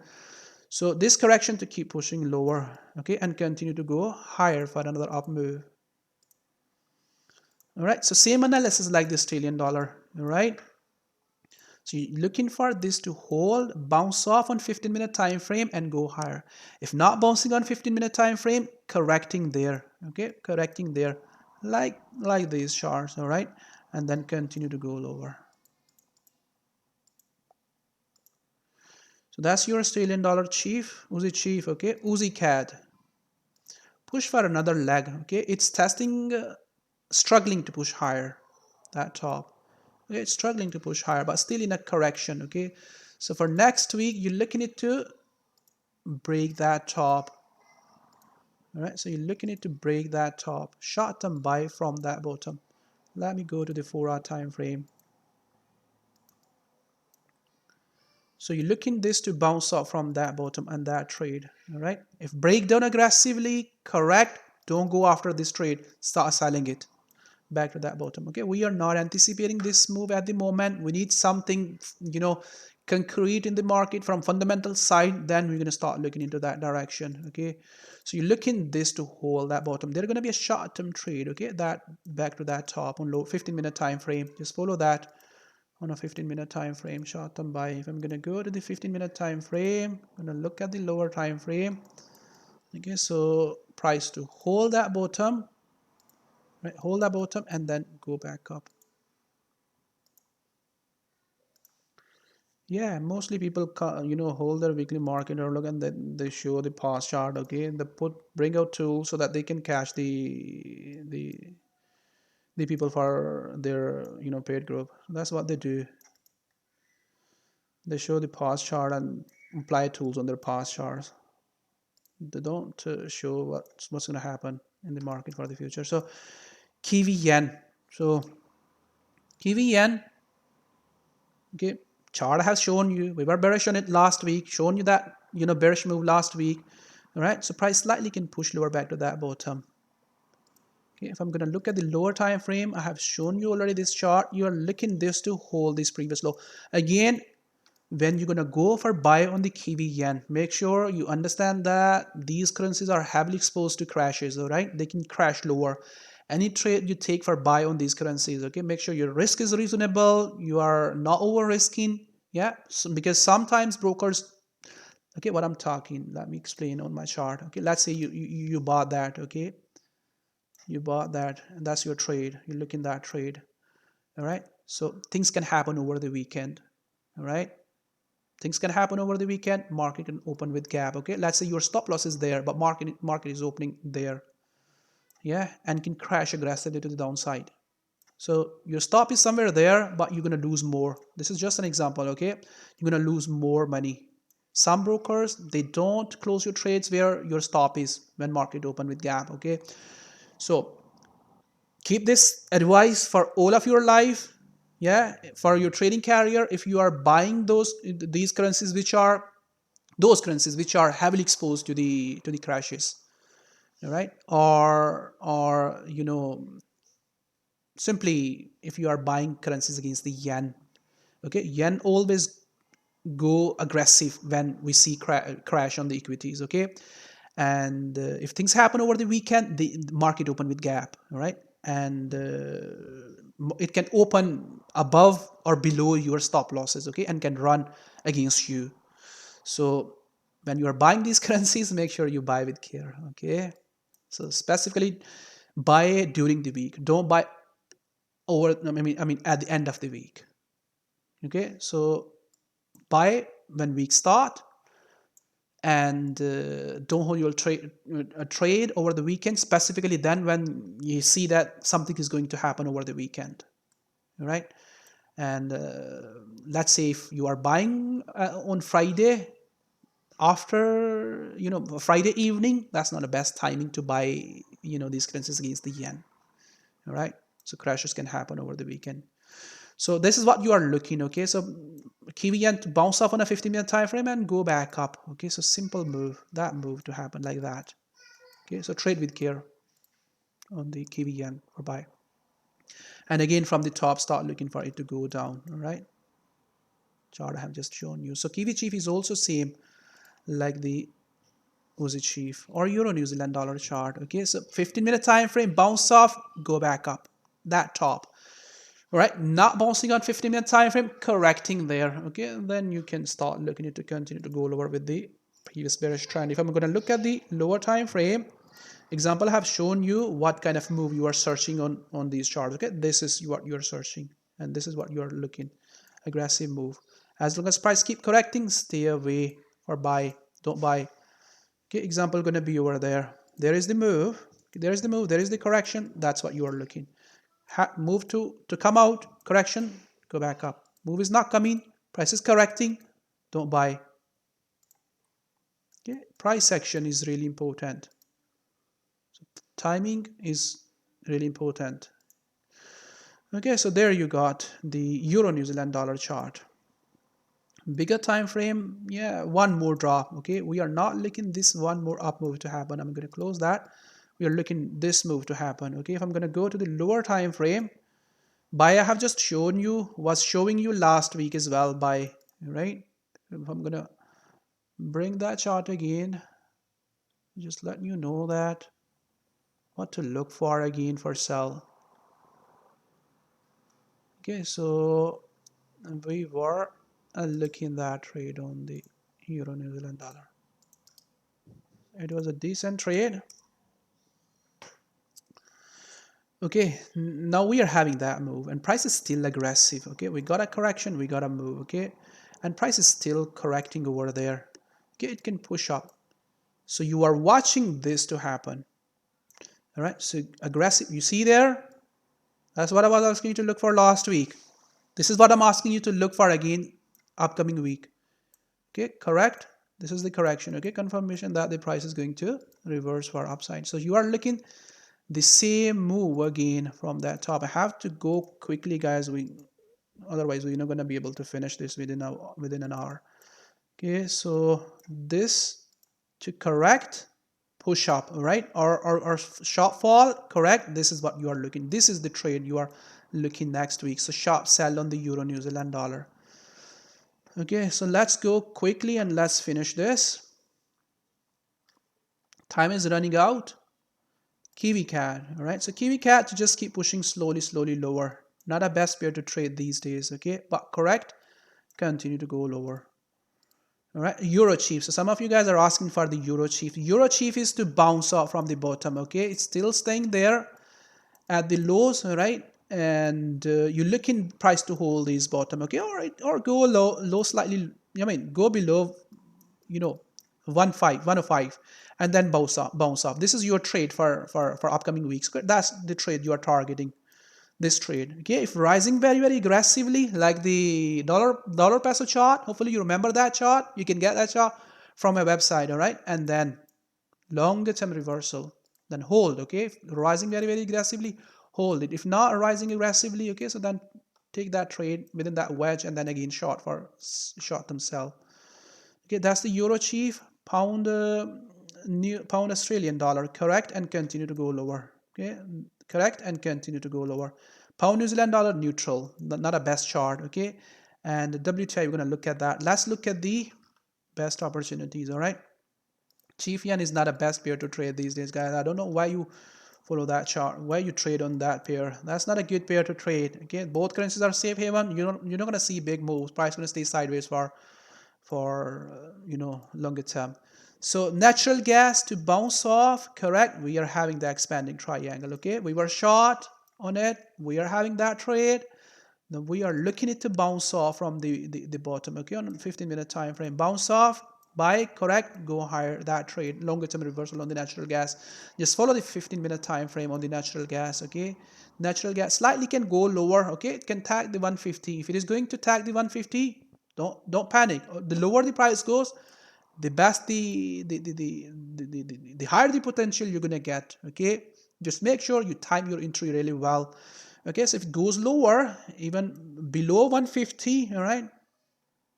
S1: So this correction to keep pushing lower, okay, and continue to go higher for another up move. All right, so same analysis like the Australian dollar. All right, so you're looking for this to hold, bounce off on 15-minute time frame and go higher. If not bouncing on 15-minute time frame, correcting there. Okay, correcting there like these charts. All right, and then continue to go lower. So that's your Australian dollar chief, USDCHF. Okay, USDCAD. Push for another leg. Okay, it's testing, struggling to push higher. That top. Okay, it's struggling to push higher, but still in a correction. Okay, so for next week, you're looking at to break that top. All right, so you're looking at to break that top. Short-term buy from that bottom. Let me go to the 4-hour time frame. So you're looking this to bounce up from that bottom and that trade. All right, if break down aggressively, correct, don't go after this trade, start selling it back to that bottom. Okay, we are not anticipating this move at the moment. We need something, you know, concrete in the market from fundamental side, then we're going to start looking into that direction. Okay, so you're looking this to hold that bottom. There's going to be a short-term trade. Okay, that back to that top on low 15-minute time frame. Just follow that on a 15-minute time frame, short-term buy. If I'm going to go to the 15-minute time frame, I'm going to look at the lower time frame. Okay, so price to hold that bottom, right, hold that bottom and then go back up. Yeah, mostly people, you know, hold their weekly market or look and then they show the past chart. Okay, they bring out tools so that they can catch the people for their, you know, paid group. That's what they do. They show the past chart and apply tools on their past charts. They don't show what's going to happen in the market for the future. So Kiwi yen. So Kiwi yen. Okay, chart has shown you, we were bearish on it last week, shown you that, you know, bearish move last week. All right, so price slightly can push lower back to that bottom. Okay, if I'm going to look at the lower time frame, I have shown you already this chart. You are looking this to hold this previous low. Again, when you're going to go for buy on the Kiwi yen, make sure you understand that these currencies are heavily exposed to crashes. All right, they can crash lower. Any trade you take for buy on these currencies, okay, make sure your risk is reasonable. You are not over risking. Yeah, so, because sometimes brokers, okay, what I'm talking, let me explain on my chart. Okay, let's say you bought that. Okay, you bought that, and that's your trade. You look in that trade. All right, so things can happen over the weekend. All right, things can happen over the weekend. Market can open with gap. Okay, let's say your stop loss is there, but market is opening there. Yeah, and can crash aggressively to the downside. So your stop is somewhere there, but you're going to lose more. This is just an example. Okay, you're going to lose more money. Some brokers, they don't close your trades where your stop is when market open with gap. Okay, so keep this advice for all of your life. Yeah, for your trading career, if you are buying these currencies which are heavily exposed to the crashes, all right, or you know, simply if you are buying currencies against the yen, okay, yen always go aggressive when we see crash on the equities. Okay, and if things happen over the weekend, the market open with gap. All right, and it can open above or below your stop losses. Okay, and can run against you. So when you are buying these currencies, make sure you buy with care. Okay, so specifically buy during the week. Don't buy over, I mean at the end of the week. Okay, so buy when week start, and don't hold your trade over the weekend, specifically then when you see that something is going to happen over the weekend. All right, and let's say if you are buying on Friday, after Friday evening, that's not the best timing to buy these currencies against the yen. All right, so crashes can happen over the weekend. So this is what you are looking. Okay, so Kiwi yen to bounce up on a 50-minute time frame and go back up. Okay, so simple move, that move to happen like that. Okay, so trade with care on the Kiwi yen or buy. And again, from the top, start looking for it to go down. All right, chart I have just shown you. So Kiwi chief is also same like the USD chief or Euro New Zealand dollar chart. Okay, so 15-minute time frame, bounce off, go back up, that top. All right, not bouncing on 15-minute time frame, correcting there. Okay, and then you can start looking at to continue to go lower with the previous bearish trend. If I'm going to look at the lower time frame example, I have shown you what kind of move you are searching on these charts. Okay, this is what you are searching, and this is what you are looking. Aggressive move. As long as price keep correcting, stay away or buy. Don't buy. Okay, example going to be over there. There is the move. There is the move. There is the correction. That's what you are looking. Move to come out, correction, go back up. Move is not coming, price is correcting, don't buy. Okay, price action is really important. So timing is really important. Okay, so there you got the Euro New Zealand dollar chart. Bigger time frame, yeah, one more drop. Okay, we are not looking this one more up move to happen. I'm going to close that. We are looking this move to happen. Okay, if I'm going to go to the lower time frame, buy I have just shown you, was showing you last week as well, buy, right? If I'm gonna bring that chart again, just let you know that what to look for again for sell. Okay, so we were looking that trade on the Euro New Zealand dollar. It was a decent trade. Okay, now we are having that move and price is still aggressive. Okay, we got a correction, we got a move. Okay, and price is still correcting over there. Okay, it can push up. So you are watching this to happen. All right, so aggressive, you see there? That's what I was asking you to look for last week. This is what I'm asking you to look for again upcoming week. Okay, correct? This is the correction. Okay, confirmation that the price is going to reverse for upside. So you are looking the same move again from that top. I have to go quickly, guys. Otherwise we're not going to be able to finish this within an hour. Okay, so this to correct, push up, all right, or sharp fall, correct. This is what you are looking. This is the trade you are looking next week. So sharp sell on the Euro New Zealand dollar. Okay, so let's go quickly and let's finish this. Time is running out. CAD, all right. So CAD to just keep pushing slowly lower. Not a best pair to trade these days, okay, but correct, continue to go lower. All right, EUROCHF. So some of you guys are asking for the EUROCHF. EUROCHF is to bounce off from the bottom, okay? It's still staying there at the lows, all right? And you're looking price to hold these bottom, okay? All right, or go low slightly. I mean, go below, 105, and then bounce off. This is your trade for upcoming weeks. That's the trade you are targeting. This trade, okay, if rising very aggressively like the dollar peso chart, hopefully you remember that chart, you can get that chart from my website, all right, and then longer term reversal, then hold, okay, if rising very aggressively, hold it. If not rising aggressively, okay, so then take that trade within that wedge and then again short for short term sell. Okay, that's the EUROCHF. Pound Australian dollar, correct, and continue to go lower, okay, correct, and continue to go lower. Pound New Zealand dollar, neutral, not a best chart, okay. And the WTI, we're going to look at that. Let's look at the best opportunities, all right. Chief yen is not a best pair to trade these days, guys. I don't know why you follow that chart, why you trade on that pair. That's not a good pair to trade, okay. Both currencies are safe haven. You're not going to see big moves. Price going to stay sideways for longer term. So natural gas to bounce off, correct, we are having the expanding triangle, okay, we were short on it, we are having that trade. Now we are looking it to bounce off from the bottom, okay, on a 15-minute time frame, bounce off, buy, correct, go higher, that trade, longer term reversal on the natural gas. Just follow the 15-minute time frame on the natural gas, okay. Natural gas slightly can go lower, okay, it can tag the 150. If it is going to tag the 150, don't panic. The lower the price goes, the best the higher the potential you're gonna get, okay. Just make sure you time your entry really well, okay. So if it goes lower, even below 150, all right,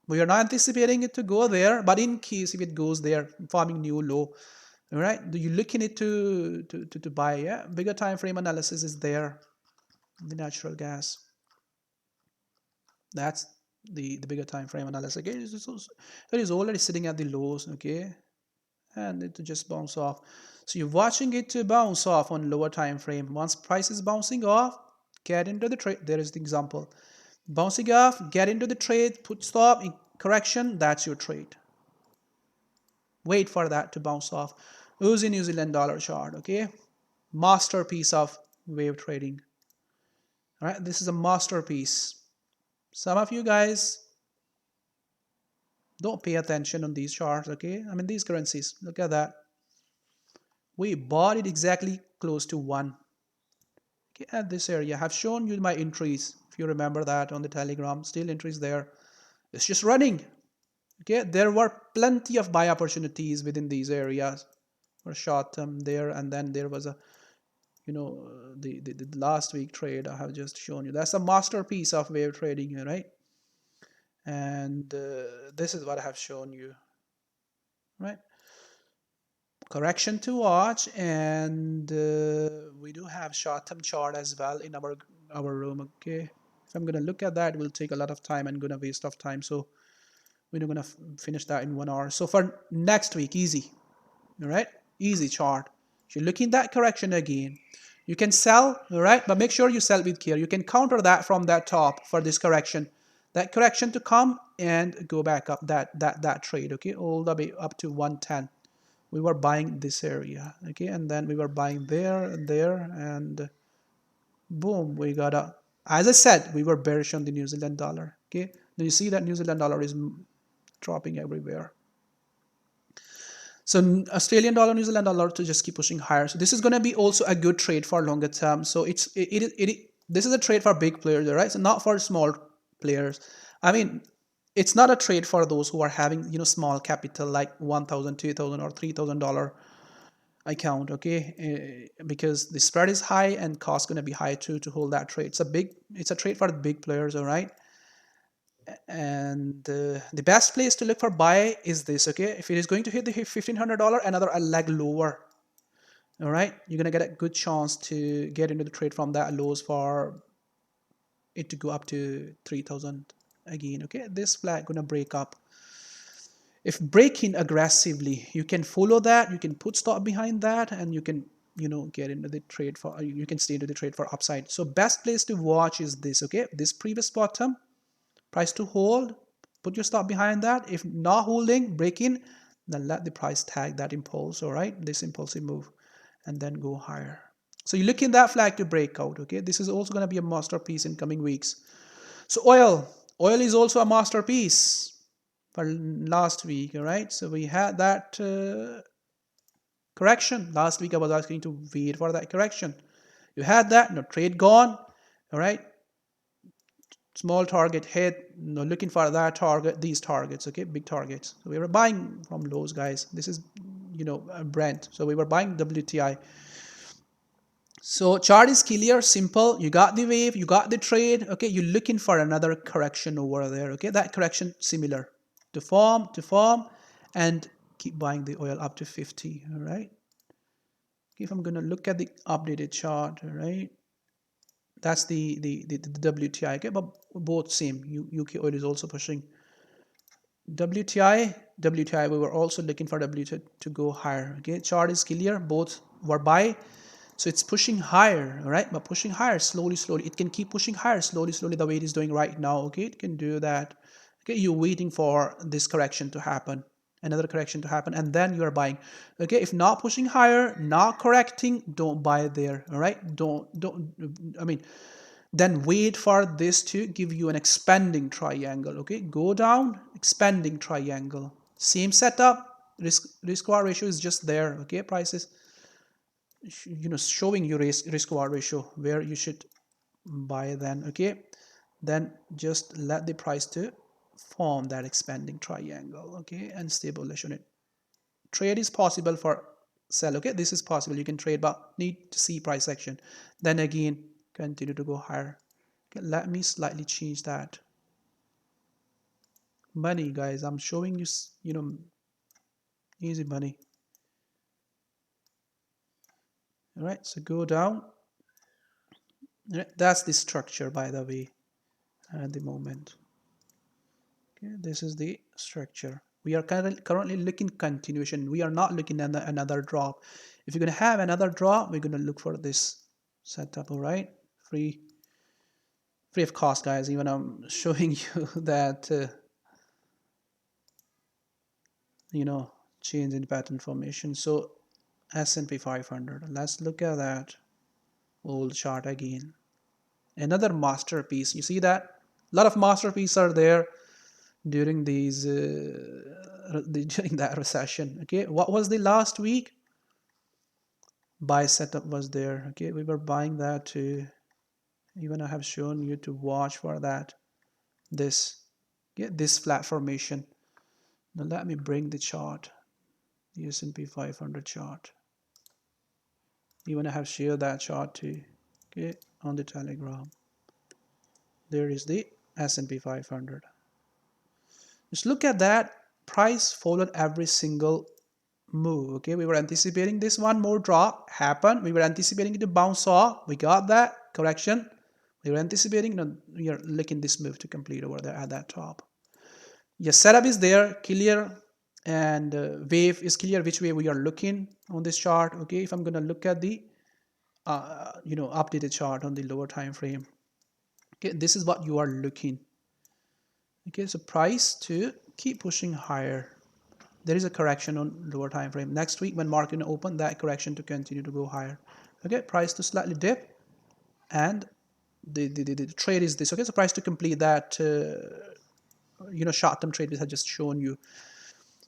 S1: we are not anticipating it to go there, but in case if it goes there, forming new low, all right, you're looking it to buy. Yeah, bigger time frame analysis is there, the natural gas. That's the bigger time frame analysis, okay. It is already sitting at the lows, okay, and it just bounce off. So you're watching it to bounce off on lower time frame. Once price is bouncing off, get into the trade. There is the example, bouncing off, get into the trade, put stop in correction, that's your trade. Wait for that to bounce off. Use New Zealand dollar chart, okay, masterpiece of wave trading. All right, this is a masterpiece. Some of you guys don't pay attention on these charts, okay. I mean these currencies, look at that, we bought it exactly close to 1, okay, at this area. I have shown you my entries, if you remember that on the Telegram, still entries there, it's just running, okay. There were plenty of buy opportunities within these areas for short term there, and then there was a the last week trade I have just shown you. That's a masterpiece of wave trading, right? And this is what I have shown you, right? Correction to watch, and we do have short-term chart as well in our room, okay. If I'm gonna look at that, it will take a lot of time and gonna waste of time, so we're not gonna finish that in 1 hour. So for next week, easy, all right, easy chart. If you're looking at that correction again, you can sell, all right, but make sure you sell with care. You can counter that from that top for this correction, that correction to come and go back up that trade, okay, all the way up to 110. We were buying this area, okay, and then we were buying there and there, and boom, we got a, as I said, we were bearish on the New Zealand dollar, okay. Now you see that New Zealand dollar is dropping everywhere. So Australian dollar, New Zealand dollar to just keep pushing higher. So this is going to be also a good trade for longer term. So this is a trade for big players, right? So not for small players. I mean, it's not a trade for those who are having small capital like $1,000, $2,000, or $3,000 account, okay? Because the spread is high and cost going to be high too to hold that trade. It's a trade for the big players, all right? And the best place to look for buy is this. Okay, if it is going to hit the $1,500, another a leg lower, all right, you're gonna get a good chance to get into the trade from that lows for it to go up to 3,000 again. Okay, this flag gonna break up. If breaking aggressively, you can follow that, you can put stop behind that, and you can, you know, get into the trade for, you can stay into the trade for upside. So best place to watch is this. Okay, this previous bottom, price to hold, put your stop behind that. If not holding, break in, then let the price tag that impulse, all right, this impulsive move, and then go higher. So you look in that flag to break out. Okay, this is also going to be a masterpiece in coming weeks. So oil is also a masterpiece for last week. All right, so we had that correction last week. I was asking to wait for that correction. You had that, no trade gone. All right, small target hit, no, looking for that target, these targets. Okay, big targets. So we were buying from lows, guys. This is, you know, Brent. So we were buying WTI. So chart is clear, simple. You got the wave, you got the trade. Okay, you're looking for another correction over there. Okay, that correction similar to form, and keep buying the oil up to 50. All right. If I'm gonna look at the updated chart, all right, that's the WTI. Okay, but both same. UK oil is also pushing. WTI, we were also looking for WTI to go higher. Okay, chart is clear. Both were buy. So it's pushing higher, all right? But pushing higher slowly. It can keep pushing higher slowly. The way it is doing right now, okay? It can do that. Okay, you're waiting for this correction to happen, another correction to happen, and then you're buying. Okay, if not pushing higher, not correcting, don't buy there, all right? I mean, then wait for this to give you an expanding triangle. Okay, go down, expanding triangle, same setup, risk reward ratio is just there. Okay, prices, you know, showing you risk reward ratio where you should buy. Then okay, then just let the price to form that expanding triangle. Okay, and stay bullish on it. Trade is possible for sell. Okay, this is possible, you can trade, but need to see price action, then again continue to go higher. Okay, let me slightly change that. Money, guys, I'm showing you, you know, easy money. All right, so go down. That's the structure, by the way, at the moment. Okay, this is the structure. We are currently looking continuation. We are not looking at another drop. If you're going to have another drop, we're going to look for this setup. All right, free of cost, guys. Even I'm showing you that you know, change in pattern formation. So S&P 500, let's look at that old chart again. Another masterpiece. You see that a lot of masterpieces are there during these during that recession. Okay, what was the last week? Buy setup was there. Okay, we were buying that too. Even I have shown you to watch for that. This, get this flat formation. Now let me bring the chart, the S&P 500 chart. Even I have shared that chart too. Okay, on the Telegram. There is the S&P 500. Just look at that. Price followed every single move. Okay, we were anticipating this one more drop happen. We were anticipating it to bounce off. We got that correction. We were anticipating, no, we are looking this move to complete over there at that top. Your setup is there, clear, and wave is clear which way we are looking on this chart. Okay, if I'm gonna look at the you know, updated chart on the lower time frame. Okay, this is what you are looking. Okay, so price to keep pushing higher. There is a correction on lower time frame. Next week when market open, that correction to continue to go higher. Okay, price to slightly dip, and the trade is this. Okay, so price to complete that you know, short-term trade which I just shown you.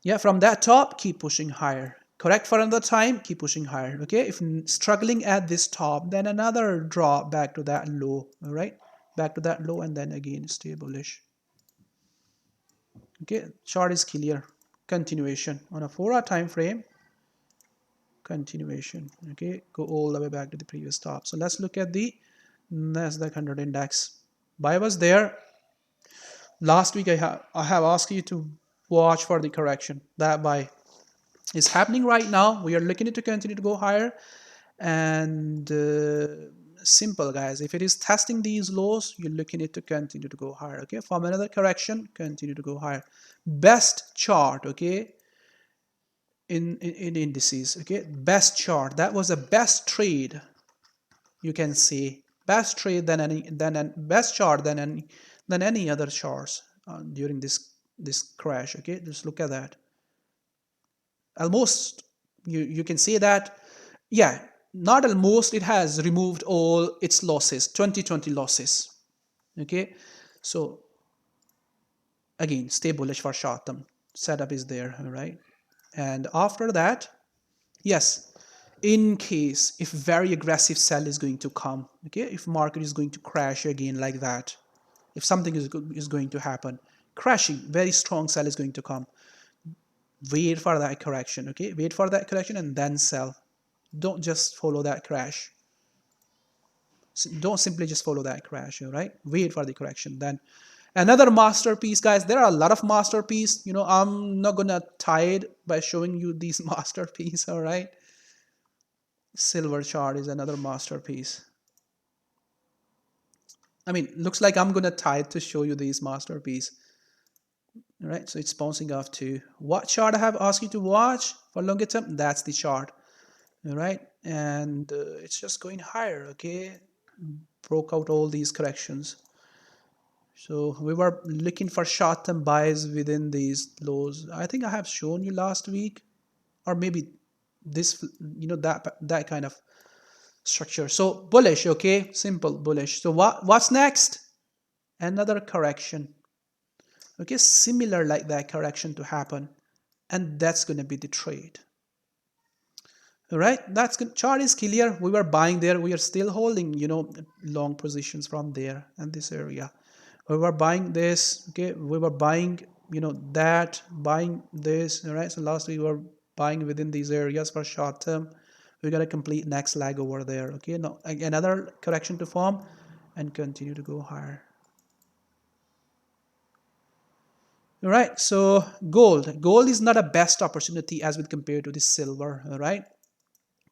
S1: Yeah, from that top, keep pushing higher. Correct for another time, keep pushing higher. Okay, if struggling at this top, then another drop back to that low. All right, back to that low, and then again stay bullish. Okay, chart is clear. Continuation on a 4-hour time frame. Continuation. Okay, go all the way back to the previous top. So let's look at the NASDAQ 100 index. Buy was there. Last week I have asked you to watch for the correction. That buy is happening right now. We are looking to continue to go higher, and simple guys, if it is testing these lows, you're looking it to continue to go higher. Okay, from another correction, continue to go higher. Best chart, okay, in indices. Okay, best chart, that was the best trade, you can see best trade than any best chart than any other charts during this crash. Okay, just look at that. Almost you can say that, yeah, not almost, it has removed all its losses, 2020 losses. Okay, so again, stay bullish for short term. Setup is there, all right? And after that, yes, in case if very aggressive sell is going to come, okay, if market is going to crash again like that, if something is going to happen, crashing, very strong sell is going to come, wait for that correction. Okay, wait for that correction and then sell. Don't just follow that crash. Don't simply just follow that crash, all right? Wait for the correction. Then another masterpiece, guys, there are a lot of masterpiece. You know, I'm not gonna tie it by showing you these masterpiece, all right? Silver chart is another masterpiece. I mean, looks like I'm gonna tie it to show you these masterpiece. All right, so it's bouncing off to what chart I have asked you to watch for longer term. That's the chart, all right? And it's just going higher. Okay, broke out all these corrections. So we were looking for short-term buys within these lows. I think I have shown you last week, or maybe this, you know, that kind of structure. So bullish, okay, simple bullish. So what's next? Another correction. Okay, similar like that correction to happen, and that's going to be the trade. All right, that's good. Chart is clear. We were buying there. We are still holding, you know, long positions from there and this area. We were buying this. Okay, we were buying, you know, that, buying this. All right, so last week we were buying within these areas for short term. We got a complete next leg over there. Okay, now another correction to form and continue to go higher. All right, so gold is not a best opportunity as with compared to the silver. All right,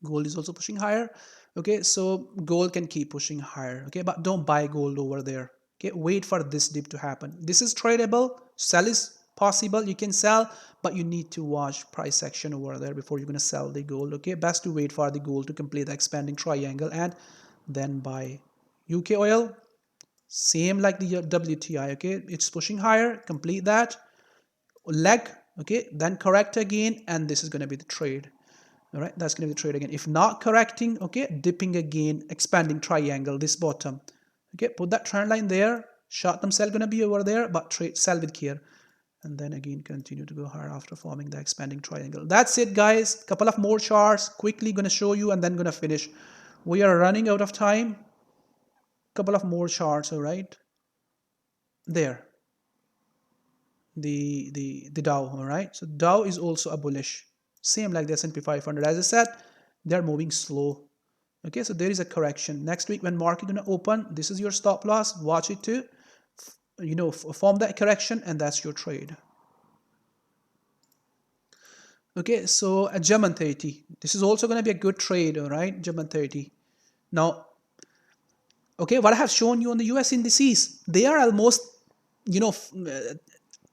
S1: gold is also pushing higher. Okay, so gold can keep pushing higher. Okay, but don't buy gold over there. Okay, wait for this dip to happen. This is tradable. Sell is possible. You can sell, but you need to watch price action over there before you're gonna sell the gold. Okay, best to wait for the gold to complete the expanding triangle and then buy. UK oil, same like the WTI. Okay, it's pushing higher. Complete that leg. Okay, then correct again, and this is gonna be the trade. All right, that's going to be the trade again. If not correcting, okay, dipping again, expanding triangle, this bottom. Okay, put that trend line there. Short-term sell going to be over there, but trade sell with care. And then again, continue to go higher after forming the expanding triangle. That's it, guys. Couple of more charts. Quickly going to show you and then going to finish. We are running out of time. Couple of more charts, all right. There. The Dow, all right. So Dow is also a bullish. Same like the S&P 500. As I said, they're moving slow. Okay, so there is a correction. Next week when market gonna open, this is your stop loss. Watch it to, you know, form that correction, and that's your trade. Okay, so a German 30. This is also gonna be a good trade, all right? German 30. Now, okay, what I have shown you on the US indices, they are almost, you know,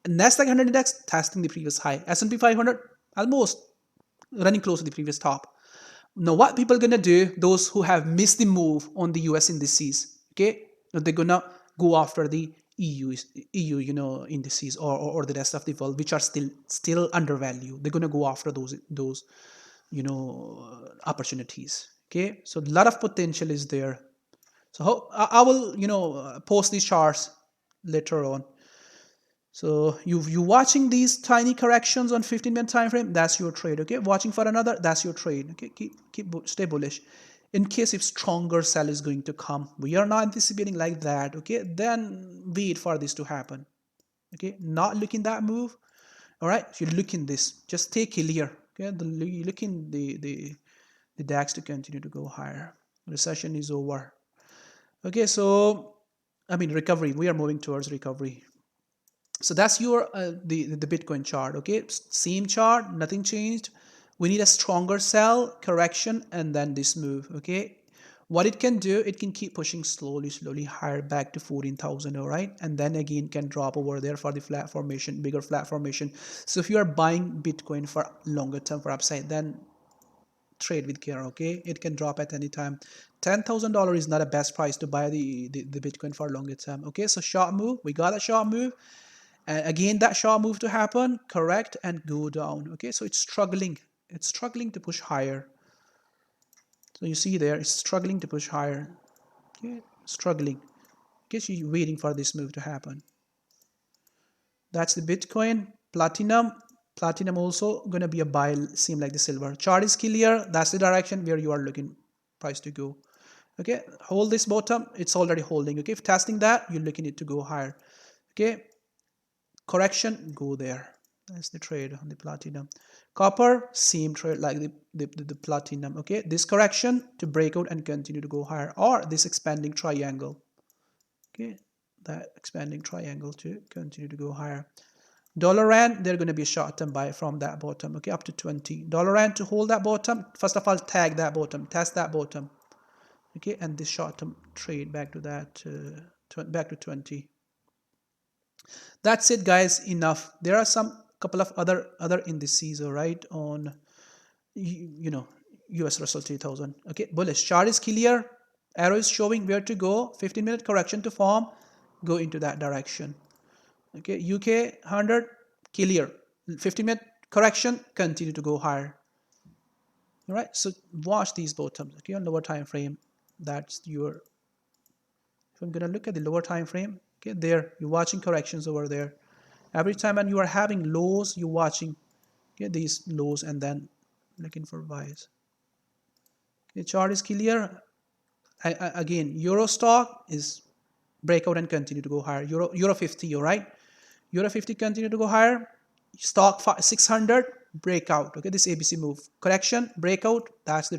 S1: NASDAQ 100 index testing the previous high. S&P 500 almost running close to the previous top. Now, what people are gonna do, those who have missed the move on the US indices, okay, they're gonna go after the EU, you know, indices or the rest of the world, which are still undervalued. They're gonna go after those you know, opportunities. Okay, so a lot of potential is there. So I will, you know, post these charts later on. So you watching these tiny corrections on 15-minute time frame, that's your trade. Okay, watching for another, that's your trade. Okay, stay bullish. In case if stronger sell is going to come, we are not anticipating like that. Okay, then wait for this to happen. Okay, not looking that move. All right, if you're looking this, just stay clear. Okay, you're looking the DAX to continue to go higher. Recession is over. Okay, so I mean recovery. We are moving towards recovery. So that's your the Bitcoin chart. Okay, same chart, nothing changed. We need a stronger sell, correction, and then this move. Okay, what it can do, it can keep pushing slowly higher back to 14,000. All right, and then again can drop over there for the flat formation, bigger flat formation. So if you are buying Bitcoin for longer term for upside, then trade with care. Okay, it can drop at any time. $10,000 is not a best price to buy the Bitcoin for longer term. Okay, so short move, we got a short move. And again, that short move to happen, correct, and go down. Okay, so it's struggling to push higher. So you see there, it's struggling to push higher. Okay, struggling. Okay, so you're waiting for this move to happen. That's the Bitcoin. Platinum also going to be a buy, same like the silver. Chart is clear. That's the direction where you are looking price to go. Okay, hold this bottom. It's already holding. Okay, if testing that, you're looking it to go higher. Okay, correction, go there. That's the trade on the platinum. Copper, same trade like the platinum. Okay, this correction to break out and continue to go higher, or this expanding triangle. Okay, that expanding triangle to continue to go higher. Dollar rand, they're going to be short-term buy from that bottom. Okay, up to 20. Dollar rand to hold that bottom. First of all, tag that bottom, test that bottom. Okay, and this short-term trade back to that, back to 20. That's it, guys. Enough. There are some couple of other indices, all right, on you know US Russell 2000. Okay, bullish chart is clear. Arrow is showing where to go. 15-minute correction to form. Go into that direction. Okay, UK 100 clear. 15-minute correction. Continue to go higher. All right. So watch these bottoms. Okay, on lower time frame. That's your. If I'm gonna look at the lower time frame. Okay, there you're watching corrections over there. Every time when you are having lows, you're watching these lows and then looking for buys. The chart is clear. Again, Euro stock is breakout and continue to go higher. Euro 50, all right. Euro 50 continue to go higher. Stock 600 breakout. Okay, this ABC move correction breakout. That's the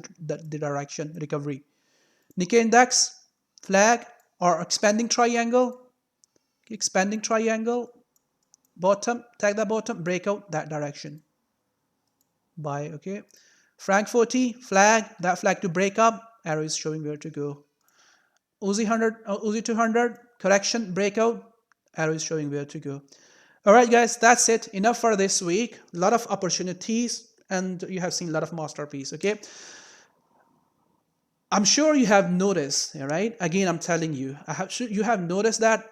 S1: direction recovery. Nikkei index flag or expanding triangle. Expanding triangle, bottom, tag that bottom, breakout, that direction. Buy, okay. Frank 40, flag, that flag to break up, arrow is showing where to go. Uzi 100, Uzi 200, correction, breakout, arrow is showing where to go. All right, guys, that's it. Enough for this week. A lot of opportunities, and you have seen a lot of masterpiece, okay. I'm sure you have noticed, all right. Again, I'm telling you, you have noticed that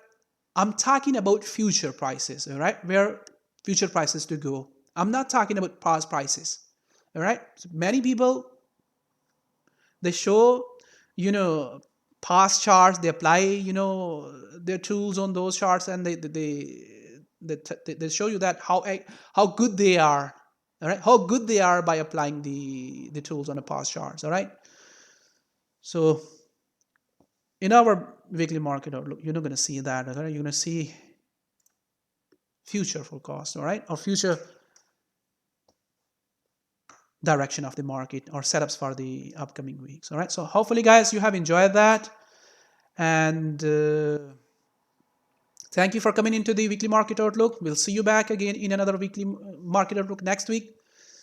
S1: I'm talking about future prices, all right, where future prices to go. I'm not talking about past prices, all right. So many people, they show, past charts, they apply, their tools on those charts, and they show you that how good they are, all right, how good they are by applying the tools on the past charts, all right. So in our weekly market outlook, you're not going to see that. Okay? You're going to see future forecast, all right, or future direction of the market or setups for the upcoming weeks. All right. So hopefully, guys, you have enjoyed that, and thank you for coming into the weekly market outlook. We'll see you back again in another weekly market outlook next week.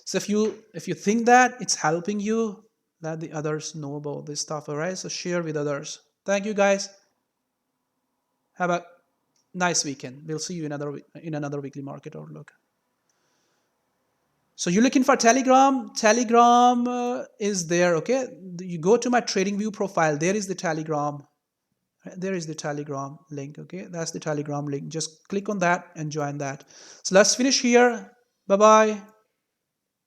S1: So if you think that it's helping you, let the others know about this stuff. All right. So share with others. Thank you, guys. Have a nice weekend. We'll see you in another weekly market outlook. So you're looking for Telegram. Telegram is there. Okay, you go to my TradingView profile. There is the Telegram. There is the Telegram link. Okay, that's the Telegram link. Just click on that and join that. So let's finish here. Bye bye.